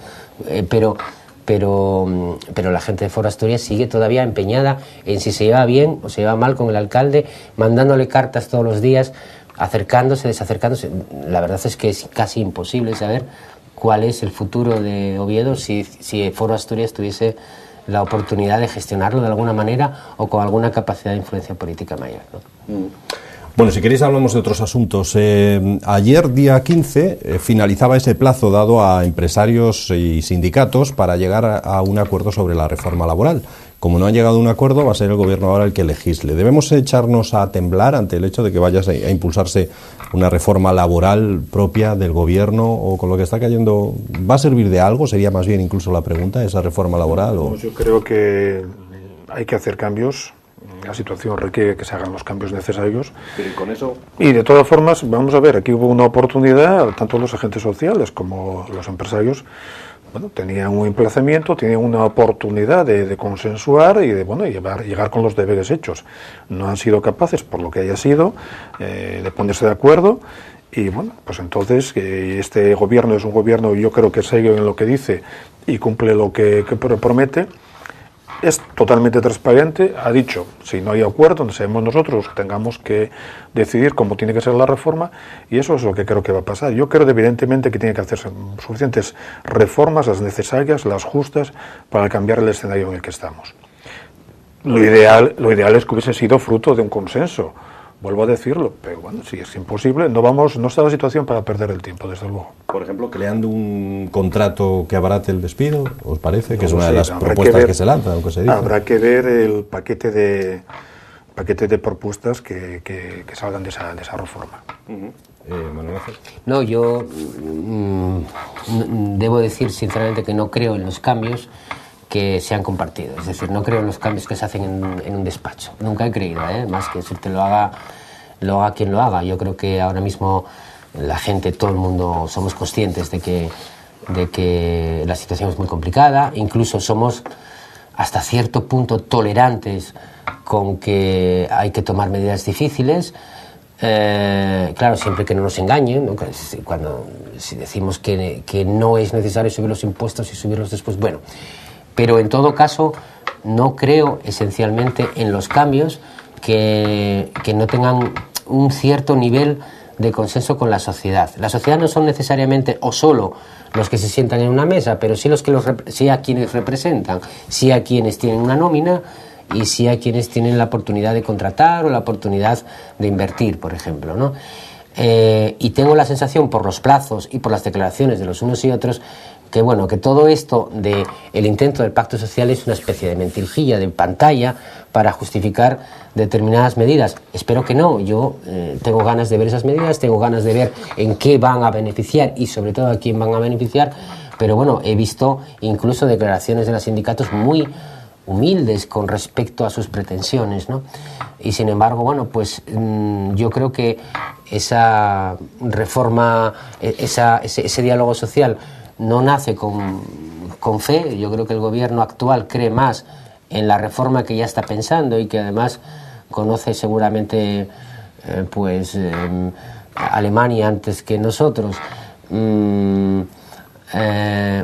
Pero la gente de Foro Asturias sigue todavía empeñada en si se lleva bien o se lleva mal con el alcalde, mandándole cartas todos los días, acercándose, desacercándose. La verdad es que es casi imposible saber cuál es el futuro de Oviedo si Foro Asturias tuviese la oportunidad de gestionarlo de alguna manera o con alguna capacidad de influencia política mayor, ¿no? Bueno, si queréis hablamos de otros asuntos. Ayer, día 15, finalizaba ese plazo dado a empresarios y sindicatos para llegar a un acuerdo sobre la reforma laboral. Como no han llegado a un acuerdo, va a ser el gobierno ahora el que legisle. ¿Debemos echarnos a temblar ante el hecho de que vaya a impulsarse una reforma laboral propia del gobierno, o con lo que está cayendo, va a servir de algo? Sería más bien incluso la pregunta, esa reforma laboral. Yo creo que hay que hacer cambios, la situación requiere que se hagan los cambios necesarios. Pero con eso... Y de todas formas, vamos a ver, aquí hubo una oportunidad, tanto los agentes sociales como los empresarios, bueno, tenían un emplazamiento, tenían una oportunidad de consensuar y de, bueno, llegar con los deberes hechos. No han sido capaces, por lo que haya sido, de ponerse de acuerdo. Y bueno, pues entonces este gobierno es un gobierno, yo creo que serio en lo que dice y cumple lo que promete. Es totalmente transparente, ha dicho, si no hay acuerdo, seamos nosotros los que tengamos que decidir cómo tiene que ser la reforma, y eso es lo que creo que va a pasar. Yo creo evidentemente que tiene que hacerse suficientes reformas, las necesarias, las justas, para cambiar el escenario en el que estamos. Lo ideal es que hubiese sido fruto de un consenso, vuelvo a decirlo, pero bueno, si es imposible, no está la situación para perder el tiempo, desde luego. Por ejemplo, creando un contrato que abarate el despido, ¿os parece? Que es una de las Habrá propuestas que se lanzan, aunque se dice. Habrá que ver el paquete de propuestas que salgan de esa reforma. Manuel Ángel. No, yo debo decir sinceramente que no creo en los cambios que se han compartido. Es decir, no creo en los cambios que se hacen en un despacho. Nunca he creído, más que decirte lo haga quien lo haga. Yo creo que ahora mismo la gente, todo el mundo, somos conscientes de que la situación es muy complicada. Incluso somos hasta cierto punto tolerantes con que hay que tomar medidas difíciles. Claro, siempre que no nos engañen, ¿no? Si decimos que no es necesario subir los impuestos y subirlos después, bueno. Pero en todo caso, no creo esencialmente en los cambios que no tengan un cierto nivel de consenso con la sociedad. La sociedad no son necesariamente o solo los que se sientan en una mesa, pero sí a quienes representan, sí a quienes tienen una nómina y sí a quienes tienen la oportunidad de contratar o la oportunidad de invertir, por ejemplo, ¿no? Y tengo la sensación, por los plazos y por las declaraciones de los unos y otros, que bueno, que todo esto del intento del pacto social es una especie de mentirijilla, de pantalla para justificar determinadas medidas. Espero que no. Yo tengo ganas de ver esas medidas, tengo ganas de ver en qué van a beneficiar y sobre todo a quién van a beneficiar, pero bueno, he visto incluso declaraciones de los sindicatos muy humildes con respecto a sus pretensiones, ¿no? Y sin embargo, bueno, pues yo creo que esa reforma, ese diálogo social no nace con fe. Yo creo que el gobierno actual cree más en la reforma que ya está pensando y que además conoce seguramente Alemania antes que nosotros,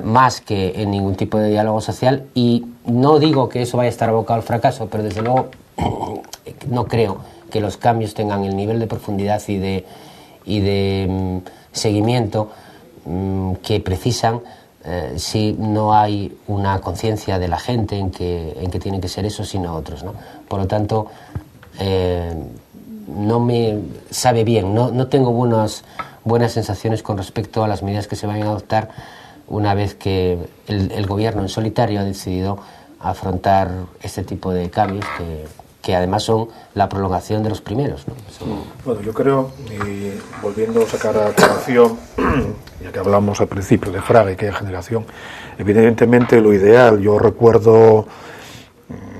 más que en ningún tipo de diálogo social. Y no digo que eso vaya a estar abocado al fracaso, pero desde luego no creo que los cambios tengan el nivel de profundidad y de seguimiento que precisan si no hay una conciencia de la gente en que tienen que ser esos y no otros, ¿no? Por lo tanto, no me sabe bien, no tengo buenas sensaciones con respecto a las medidas que se vayan a adoptar una vez que el gobierno en solitario ha decidido afrontar este tipo de cambios que además son la prolongación de los primeros, ¿no? Bueno, yo creo, y volviendo a sacar a colación, ya que hablamos al principio de Fraga y aquella generación, evidentemente lo ideal, yo recuerdo,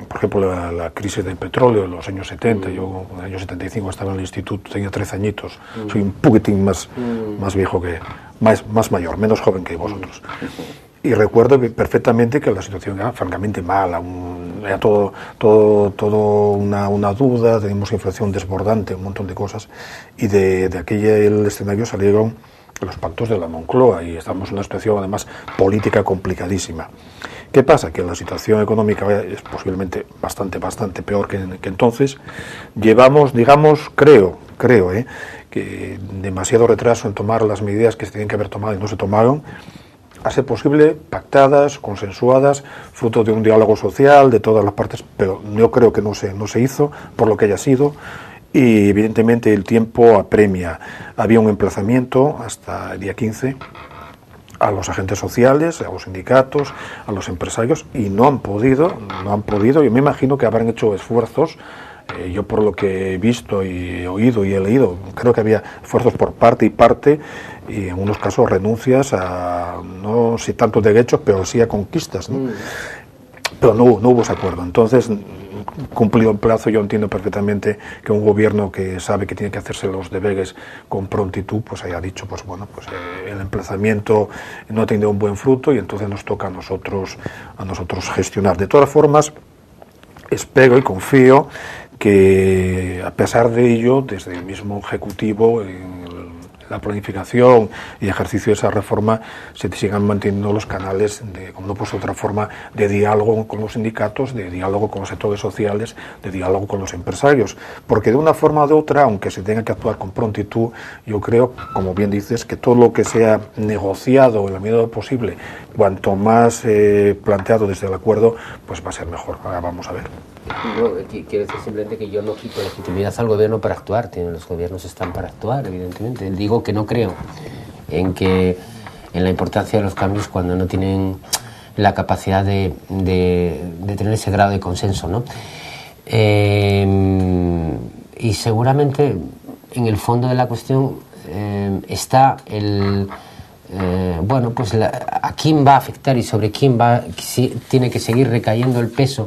por ejemplo, la crisis del petróleo en los años 70, yo en el año 75 estaba en el instituto, tenía 13 añitos, soy un poquitín más viejo más mayor, menos joven que vosotros. Y recuerdo perfectamente que la situación era francamente mala, era todo una duda, teníamos inflación desbordante, un montón de cosas, y de aquel escenario salieron los pactos de la Moncloa, y estamos en una situación además política complicadísima. ¿Qué pasa? Que la situación económica es posiblemente bastante peor que entonces. Llevamos, digamos, creo, que demasiado retraso en tomar las medidas que se tenían que haber tomado y no se tomaron, a ser posible, pactadas, consensuadas, fruto de un diálogo social de todas las partes, pero yo creo que no se hizo, por lo que haya sido, y evidentemente el tiempo apremia. Había un emplazamiento hasta el día 15 a los agentes sociales, a los sindicatos, a los empresarios, y no han podido, yo me imagino que habrán hecho esfuerzos. Yo por lo que he visto y he oído y he leído, creo que había esfuerzos por parte y parte, y en unos casos renuncias a, no sé tanto derechos, pero sí a conquistas, ¿no? Pero no hubo ese acuerdo. Entonces, cumplido el plazo, yo entiendo perfectamente que un gobierno que sabe que tiene que hacerse los deberes con prontitud, pues haya dicho, pues bueno, pues el emplazamiento no ha tenido un buen fruto y entonces nos toca a nosotros gestionar. De todas formas, espero y confío que, a pesar de ello, desde el mismo Ejecutivo, en la planificación y ejercicio de esa reforma, se sigan manteniendo los canales, como no pues otra forma, de diálogo con los sindicatos, de diálogo con los sectores sociales, de diálogo con los empresarios. Porque de una forma o de otra, aunque se tenga que actuar con prontitud, yo creo, como bien dices, que todo lo que sea negociado en la medida posible, cuanto más planteado desde el acuerdo, pues va a ser mejor. Ahora vamos a ver. No, quiero decir simplemente que yo no quito legitimidad al gobierno para actuar. Los gobiernos están para actuar, evidentemente. Digo que no creo en la importancia de los cambios cuando no tienen la capacidad de tener ese grado de consenso, ¿no? Y seguramente en el fondo de la cuestión está bueno, pues a quién va a afectar y sobre quién tiene que seguir recayendo el peso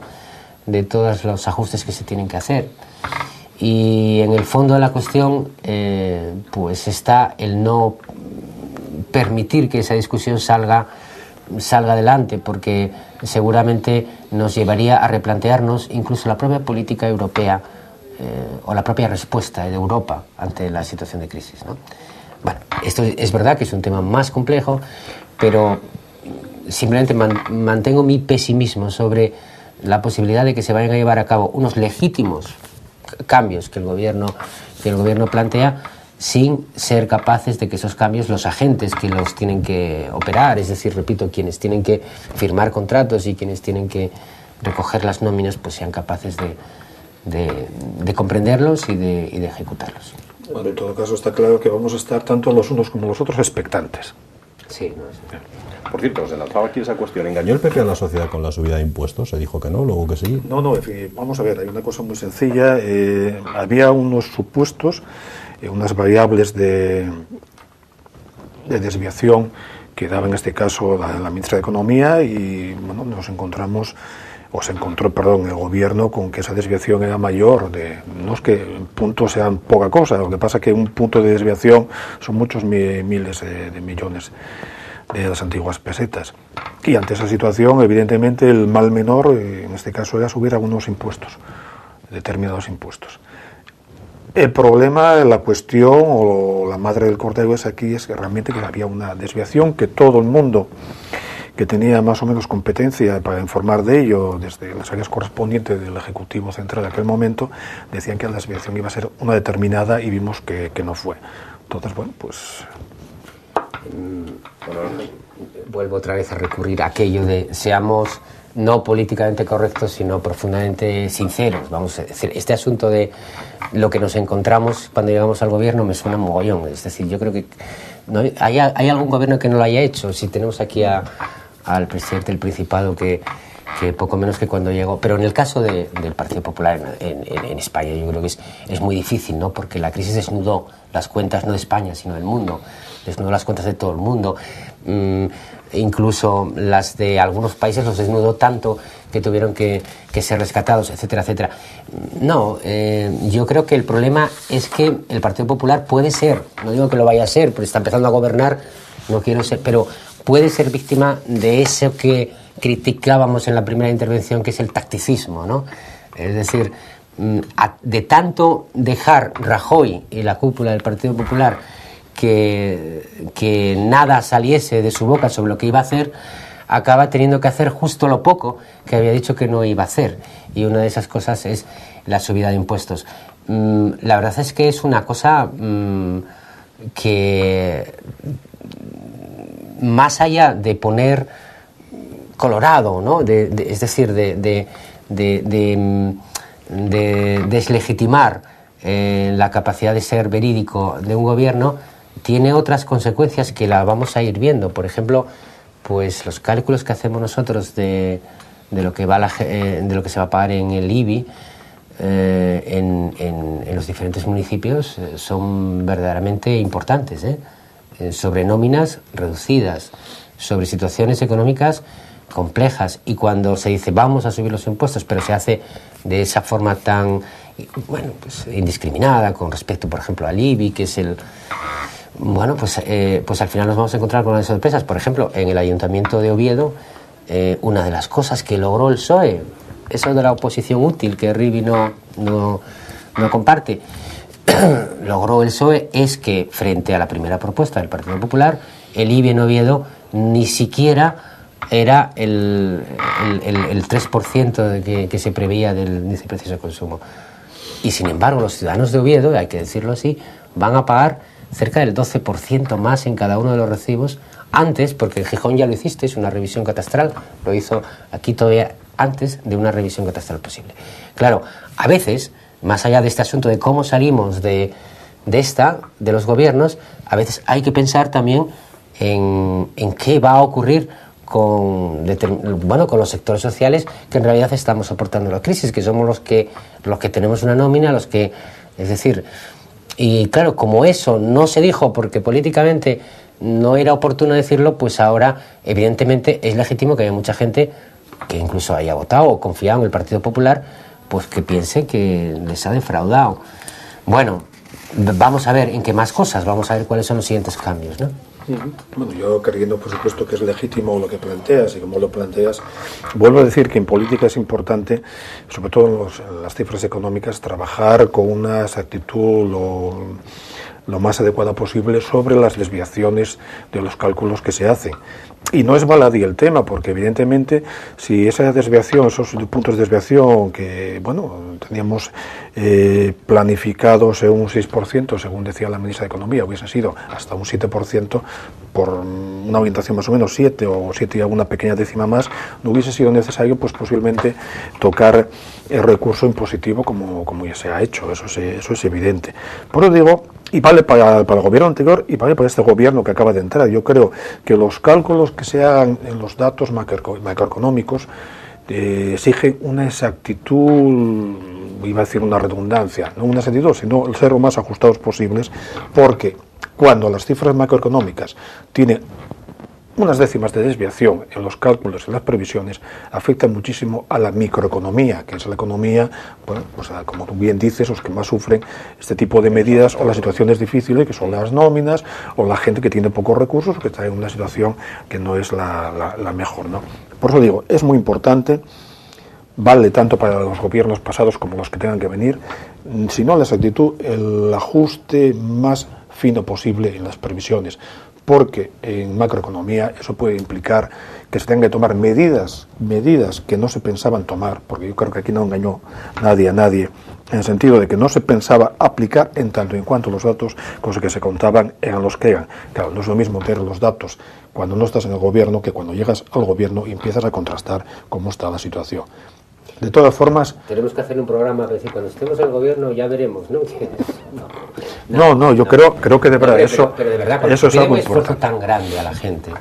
de todos los ajustes que se tienen que hacer. Y en el fondo de la cuestión pues está el no permitir que esa discusión salga adelante, porque seguramente nos llevaría a replantearnos incluso la propia política europea o la propia respuesta de Europa ante la situación de crisis, ¿no? Bueno, esto es verdad que es un tema más complejo, pero simplemente mantengo mi pesimismo sobre la posibilidad de que se vayan a llevar a cabo unos legítimos cambios que el gobierno plantea, sin ser capaces de que esos cambios, los agentes que los tienen que operar, es decir, repito, quienes tienen que firmar contratos y quienes tienen que recoger las nóminas, pues sean capaces de comprenderlos y de ejecutarlos. Bueno, en todo caso está claro que vamos a estar tanto los unos como los otros expectantes. Sí, no es... Por cierto, se lanzaba aquí esa cuestión. ¿Engañó el PP a la sociedad con la subida de impuestos? Se dijo que no, luego que sí. No, en fin, vamos a ver, hay una cosa muy sencilla. Había unos supuestos, unas variables de desviación que daba en este caso la ministra de Economía y bueno, se encontró, el gobierno con que esa desviación era mayor. No es que puntos sean poca cosa, lo que pasa es que un punto de desviación son muchos miles de millones de las antiguas pesetas. Y ante esa situación, evidentemente, el mal menor, en este caso, era subir algunos impuestos, determinados impuestos. El problema, la cuestión o la madre del cordero es aquí, es que realmente que había una desviación que todo el mundo que tenía más o menos competencia para informar de ello, desde las áreas correspondientes del Ejecutivo Central de aquel momento, decían que la desviación iba a ser una determinada y vimos que no fue. Entonces, bueno, pues... Vuelvo otra vez a recurrir a aquello de seamos no políticamente correctos, sino profundamente sinceros. Vamos a decir, este asunto de lo que nos encontramos cuando llegamos al gobierno me suena mogollón. Es decir, yo creo que no hay algún gobierno que no lo haya hecho. Si tenemos aquí al presidente del Principado que poco menos que cuando llegó, pero en el caso del Partido Popular en España yo creo que es muy difícil, ¿no? Porque la crisis desnudó las cuentas no de España sino del mundo, desnudó las cuentas de todo el mundo, incluso las de algunos países los desnudó tanto que tuvieron que ser rescatados, etcétera, etcétera. No, yo creo que el problema es que el Partido Popular puede ser, no digo que lo vaya a ser, porque está empezando a gobernar, no quiero ser, pero puede ser víctima de eso que criticábamos en la primera intervención, que es el tacticismo, ¿no? Es decir, de tanto dejar Rajoy y la cúpula del Partido Popular que nada saliese de su boca sobre lo que iba a hacer, acaba teniendo que hacer justo lo poco que había dicho que no iba a hacer. Y una de esas cosas es la subida de impuestos. La verdad es que es una cosa que, más allá de poner colorado, ¿no? Es decir, de deslegitimar la capacidad de ser verídico de un gobierno, tiene otras consecuencias que la vamos a ir viendo. Por ejemplo, pues los cálculos que hacemos nosotros de lo que se va a pagar en el IBI en los diferentes municipios son verdaderamente importantes, sobre nóminas reducidas, sobre situaciones económicas complejas, y cuando se dice vamos a subir los impuestos, pero se hace de esa forma tan, bueno, pues indiscriminada con respecto, por ejemplo, al IBI, que es el... Bueno, pues al final nos vamos a encontrar con unas sorpresas. Por ejemplo, en el Ayuntamiento de Oviedo, una de las cosas que logró el PSOE, eso de la oposición útil que Rivi no comparte, logró el PSOE, es que frente a la primera propuesta del Partido Popular, el IBI en Oviedo ni siquiera era el 3% que se preveía del índice de precios de consumo. Y sin embargo, los ciudadanos de Oviedo, hay que decirlo así, van a pagar cerca del 12% más en cada uno de los recibos antes, porque en Gijón ya lo hicisteis, una revisión catastral, lo hizo aquí todavía antes de una revisión catastral posible. Claro, a veces, más allá de este asunto de cómo salimos de los gobiernos, a veces hay que pensar también en qué va a ocurrir con los sectores sociales que en realidad estamos soportando la crisis, que somos los que tenemos una nómina, es decir, y claro, como eso no se dijo porque políticamente no era oportuno decirlo, pues ahora evidentemente es legítimo que haya mucha gente que incluso haya votado o confiado en el Partido Popular, pues que piense que les ha defraudado. Bueno, vamos a ver en qué más cosas, vamos a ver cuáles son los siguientes cambios, ¿no? Bueno, yo creyendo por supuesto que es legítimo lo que planteas y como lo planteas, vuelvo a decir que en política es importante, sobre todo en las cifras económicas, trabajar con una exactitud lo más adecuada posible sobre las desviaciones de los cálculos que se hacen. Y no es baladí el tema, porque evidentemente si esa desviación, esos puntos de desviación que, bueno, teníamos planificados en un 6%, según decía la ministra de Economía, hubiese sido hasta un 7%, por una orientación más o menos 7 y alguna pequeña décima más, no hubiese sido necesario, pues posiblemente tocar el recurso impositivo como ya se ha hecho, eso es evidente. Por eso digo, y vale para el gobierno anterior y vale para este gobierno que acaba de entrar. Yo creo que los cálculos que se hagan en los datos macroeconómicos exigen una exactitud, iba a decir una redundancia, no una exactitud, sino el ser lo más ajustados posibles, porque cuando las cifras macroeconómicas tienen unas décimas de desviación en los cálculos, en las previsiones, afectan muchísimo a la microeconomía, que es la economía, bueno, pues como tú bien dices, los que más sufren este tipo de medidas o las situaciones difíciles, que son las nóminas, o la gente que tiene pocos recursos, que está en una situación que no es la mejor, ¿no? Por eso digo, es muy importante, vale tanto para los gobiernos pasados como los que tengan que venir, sino la exactitud, el ajuste más fino posible en las previsiones, porque en macroeconomía eso puede implicar que se tengan que tomar medidas que no se pensaban tomar, porque yo creo que aquí no engañó nadie a nadie, en el sentido de que no se pensaba aplicar en tanto y en cuanto los datos con los que se contaban eran los que eran. Claro, no es lo mismo tener los datos cuando no estás en el gobierno que cuando llegas al gobierno y empiezas a contrastar cómo está la situación. De todas formas... Tenemos que hacer un programa para decir, cuando estemos en el gobierno ya veremos, ¿no? Yo creo que de verdad pero de verdad, eso es algo un esfuerzo importante. tan grande a la gente,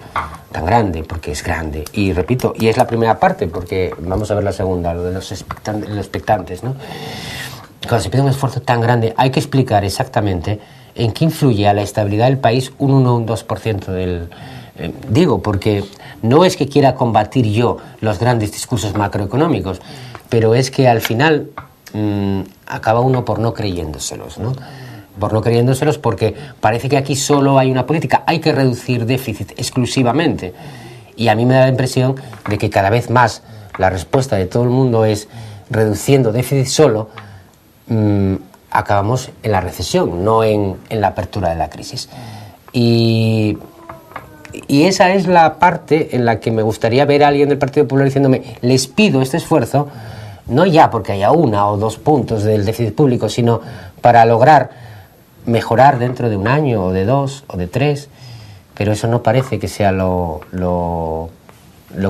tan grande, porque es grande, y repito, y es la primera parte, porque vamos a ver la segunda, lo de los expectantes, ¿no? Cuando se pide un esfuerzo tan grande, hay que explicar exactamente en qué influye a la estabilidad del país un 1 o un 2% del... digo, porque no es que quiera combatir yo los grandes discursos macroeconómicos, pero es que al final acaba uno por no creyéndoselos, ¿no? Por no creyéndoselos, porque parece que aquí solo hay una política, hay que reducir déficit exclusivamente. Y a mí me da la impresión de que cada vez más la respuesta de todo el mundo es reduciendo déficit solo, acabamos en la recesión, no en la apertura de la crisis. Y esa es la parte en la que me gustaría ver a alguien del Partido Popular diciéndome, les pido este esfuerzo, no ya porque haya 1 o 2 puntos del déficit público, sino para lograr mejorar dentro de 1 año, o de 2, o de 3, pero eso no parece que sea lo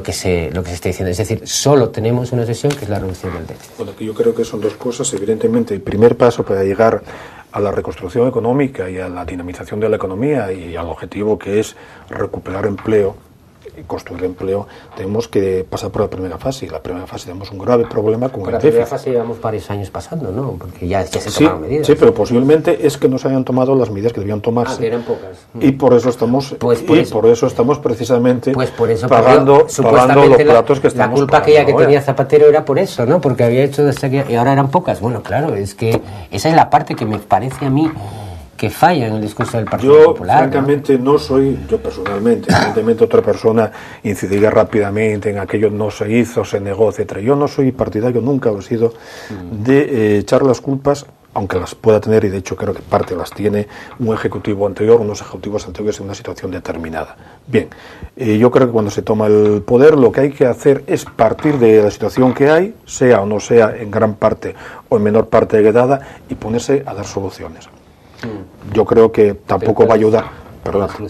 que se está diciendo. Es decir, solo tenemos una sesión que es la reducción del déficit. Bueno, que yo creo que son dos cosas. Evidentemente, el primer paso para llegar a la reconstrucción económica y a la dinamización de la economía y al objetivo que es recuperar empleo construir empleo, tenemos que pasar por la primera fase. Y la primera fase tenemos un grave problema con Por el la primera déficit. fase llevamos varios años pasando, ¿no? Porque ya se Sí, tomaron medidas. sí, pero posiblemente es que no se hayan tomado las medidas que debían tomarse. que eran pocas. Y por eso estamos, Pues por eso. estamos precisamente Pues por eso pagando los supuestamente platos que la estamos culpa pagando aquella que ahora. tenía Zapatero era por eso, ¿no? Porque había hecho y ahora eran pocas. Bueno, claro, es que esa es la parte que me parece a mí que falla en el discurso del Partido Yo, Popular. francamente, no soy, yo personalmente, evidentemente otra persona incidiría rápidamente en aquello no se hizo, se negó, etcétera. Yo no soy partidario, nunca lo he sido, de echar las culpas, aunque las pueda tener, y de hecho creo que parte las tiene un ejecutivo anterior, unos ejecutivos anteriores en una situación determinada. Bien, yo creo que cuando se toma el poder lo que hay que hacer es partir de la situación que hay, sea o no sea en gran parte o en menor parte heredada, y ponerse a dar soluciones. Yo creo que tampoco va a ayudar,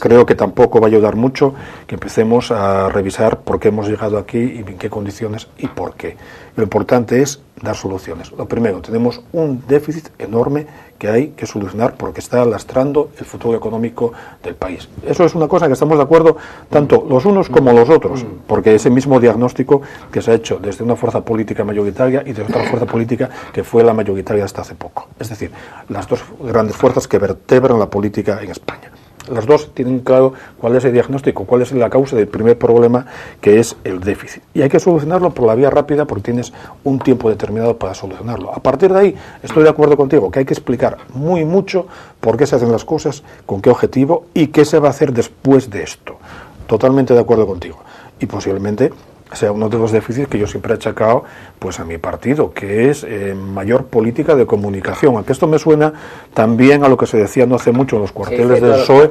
creo que tampoco va a ayudar mucho que empecemos a revisar por qué hemos llegado aquí y en qué condiciones y por qué. Lo importante es dar soluciones. Lo primero, tenemos un déficit enorme que hay que solucionar porque está lastrando el futuro económico del país. Eso es una cosa que estamos de acuerdo tanto los unos como los otros, porque ese mismo diagnóstico que se ha hecho desde una fuerza política mayoritaria y desde otra fuerza política que fue la mayoritaria hasta hace poco. Es decir, las dos grandes fuerzas que vertebran la política en España. Las dos tienen claro cuál es el diagnóstico, cuál es la causa del primer problema, que es el déficit. Y hay que solucionarlo por la vía rápida porque tienes un tiempo determinado para solucionarlo. A partir de ahí, estoy de acuerdo contigo, que hay que explicar mucho por qué se hacen las cosas, con qué objetivo y qué se va a hacer después de esto. Totalmente de acuerdo contigo. Y posiblemente sea uno de los déficits que yo siempre he achacado pues a mi partido, que es mayor política de comunicación. Aunque esto me suena también a lo que se decía no hace mucho en los cuarteles del PSOE,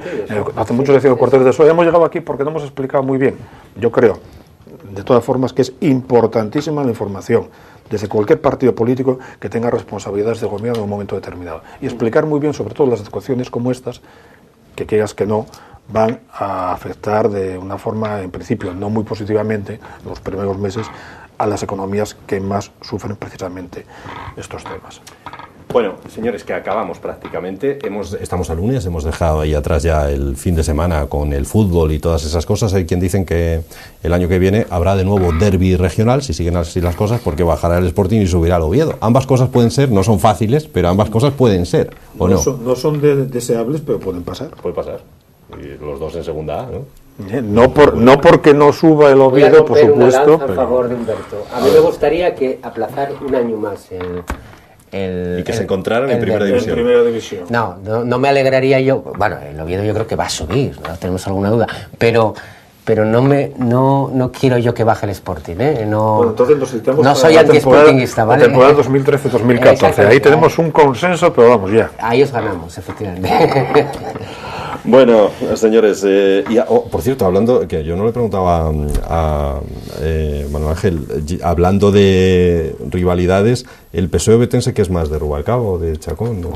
hace mucho se decía en los cuarteles del PSOE, hemos llegado aquí porque no hemos explicado muy bien. Yo creo, de todas formas, que es importantísima la información desde cualquier partido político que tenga responsabilidades de gobierno en un momento determinado. Y explicar muy bien, sobre todo las situaciones como estas, que quieras que no, van a afectar de una forma, en principio, no muy positivamente, en los primeros meses, a las economías que más sufren precisamente estos temas. Bueno, señores, que acabamos prácticamente. Estamos a lunes, hemos dejado ahí atrás ya el fin de semana con el fútbol y todas esas cosas. Hay quien dicen que el año que viene habrá de nuevo derbi regional, si siguen así las cosas, porque bajará el Sporting y subirá el Oviedo. Ambas cosas pueden ser, no son fáciles, pero ambas cosas pueden ser, ¿o no? No son deseables, pero pueden pasar. Puede pasar. Y los dos en segunda A, ¿no? No porque no suba el Oviedo, por supuesto. A favor de Humberto. A mí me gustaría que aplazar un año más y que se encontraran en primera división. No me alegraría yo. Bueno, el Oviedo yo creo que va a subir, no tenemos alguna duda. Pero no quiero yo que baje el Sporting, ¿eh? Bueno, entonces no soy anti-sportingista, ¿vale? La temporada 2013-2014. Ahí tenemos un consenso, pero vamos ya. Ahí os ganamos, efectivamente. Bueno, señores, por cierto, hablando, que yo no le preguntaba a Manuel Ángel, hablando de rivalidades, ¿el PSOE obetense qué es más, de Rubalcaba o de Chacón? ¿No?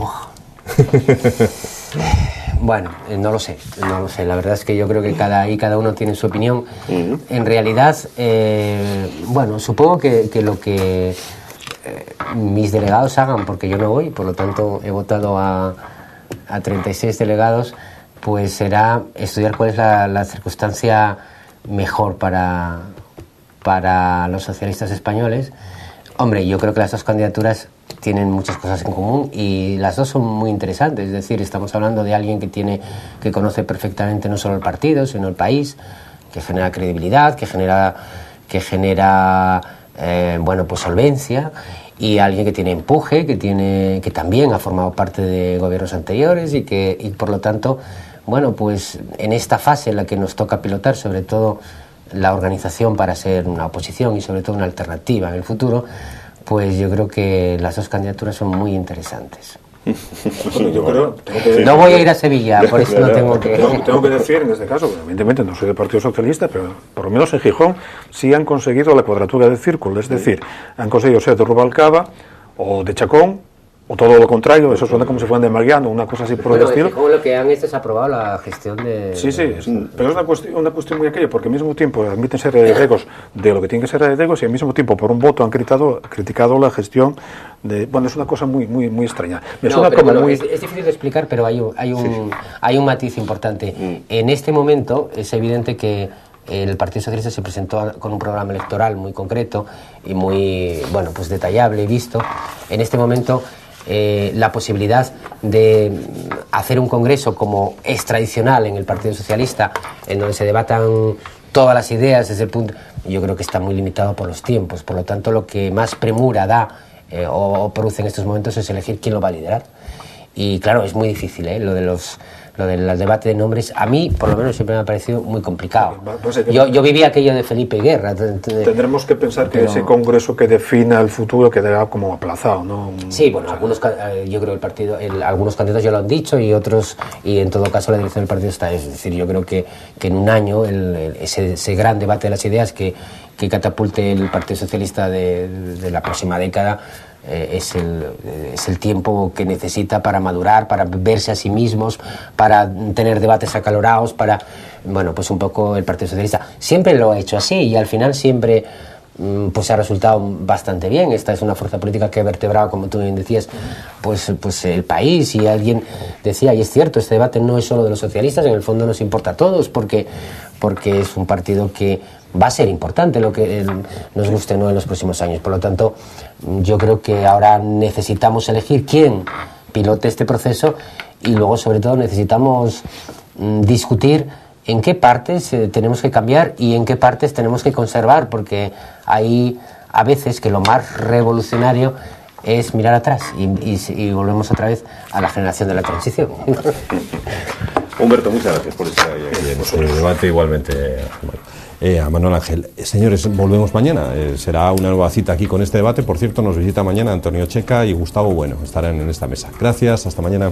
Bueno, no lo sé. La verdad es que yo creo que cada uno tiene su opinión. En realidad, bueno, supongo que lo que mis delegados hagan, porque yo no voy, por lo tanto he votado a 36 delegados, pues será estudiar cuál es la circunstancia mejor para los socialistas españoles. Hombre, yo creo que las dos candidaturas tienen muchas cosas en común y las dos son muy interesantes. Es decir, estamos hablando de alguien que conoce perfectamente no solo el partido, sino el país, que genera credibilidad, que genera bueno, pues solvencia, y alguien que tiene empuje, que también ha formado parte de gobiernos anteriores y por lo tanto, bueno, pues en esta fase en la que nos toca pilotar sobre todo la organización para ser una oposición y sobre todo una alternativa en el futuro, pues yo creo que las dos candidaturas son muy interesantes. Yo creo, no voy a ir a Sevilla, por eso no tengo que... Tengo que decir en este caso, evidentemente no soy del Partido Socialista, pero por lo menos en Gijón sí han conseguido la cuadratura del círculo, es decir, han conseguido ser de Rubalcaba o de Chacón, o todo lo contrario, eso suena como si fueran de Mariano, una cosa así por el estilo. Gijón lo que han hecho es aprobado la gestión de... Sí, pero es una cuestión muy aquella, porque al mismo tiempo admiten ser heredegos de lo que tienen que ser heredegos y al mismo tiempo por un voto han criticado la gestión de... Bueno, es una cosa muy extraña. Es difícil de explicar, pero hay un matiz importante. En este momento es evidente que el Partido Socialista se presentó con un programa electoral muy concreto y muy, bueno, pues detallable y visto. En este momento, la posibilidad de hacer un congreso como es tradicional en el Partido Socialista, en donde se debatan todas las ideas desde el punto... Yo creo que está muy limitado por los tiempos. Por lo tanto, lo que más premura da o produce en estos momentos es elegir quién lo va a liderar. Y claro, es muy difícil, lo del debate de nombres. A mí, por lo menos, siempre me ha parecido muy complicado. Yo viví aquello de Felipe Guerra. Tendremos que pensar que ese congreso que defina el futuro quedará como aplazado, ¿no? Sí, bueno, yo creo algunos candidatos ya lo han dicho y otros, y en todo caso la dirección del partido está. Es decir, yo creo que en un año ese gran debate de las ideas que catapulte el Partido Socialista de la próxima década es el tiempo que necesita para madurar, para verse a sí mismos, para tener debates acalorados, para, bueno, pues un poco el Partido Socialista siempre lo ha hecho así y al final siempre pues ha resultado bastante bien. Esta es una fuerza política que ha vertebrado, como tú bien decías, pues el país. Y alguien decía, y es cierto, este debate no es solo de los socialistas, en el fondo nos importa a todos porque es un partido que va a ser importante, lo que nos guste o no en los próximos años. Por lo tanto, yo creo que ahora necesitamos elegir quién pilote este proceso y luego, sobre todo, necesitamos discutir en qué partes tenemos que cambiar y en qué partes tenemos que conservar, porque hay a veces que lo más revolucionario es mirar atrás y volvemos otra vez a la generación de la transición. Humberto, muchas gracias por estar aquí en este debate, igualmente. A Manuel Ángel. Señores, volvemos mañana. Será una nueva cita aquí con este debate. Por cierto, nos visita mañana Antonio Checa y Gustavo Bueno. Estarán en esta mesa. Gracias, hasta mañana.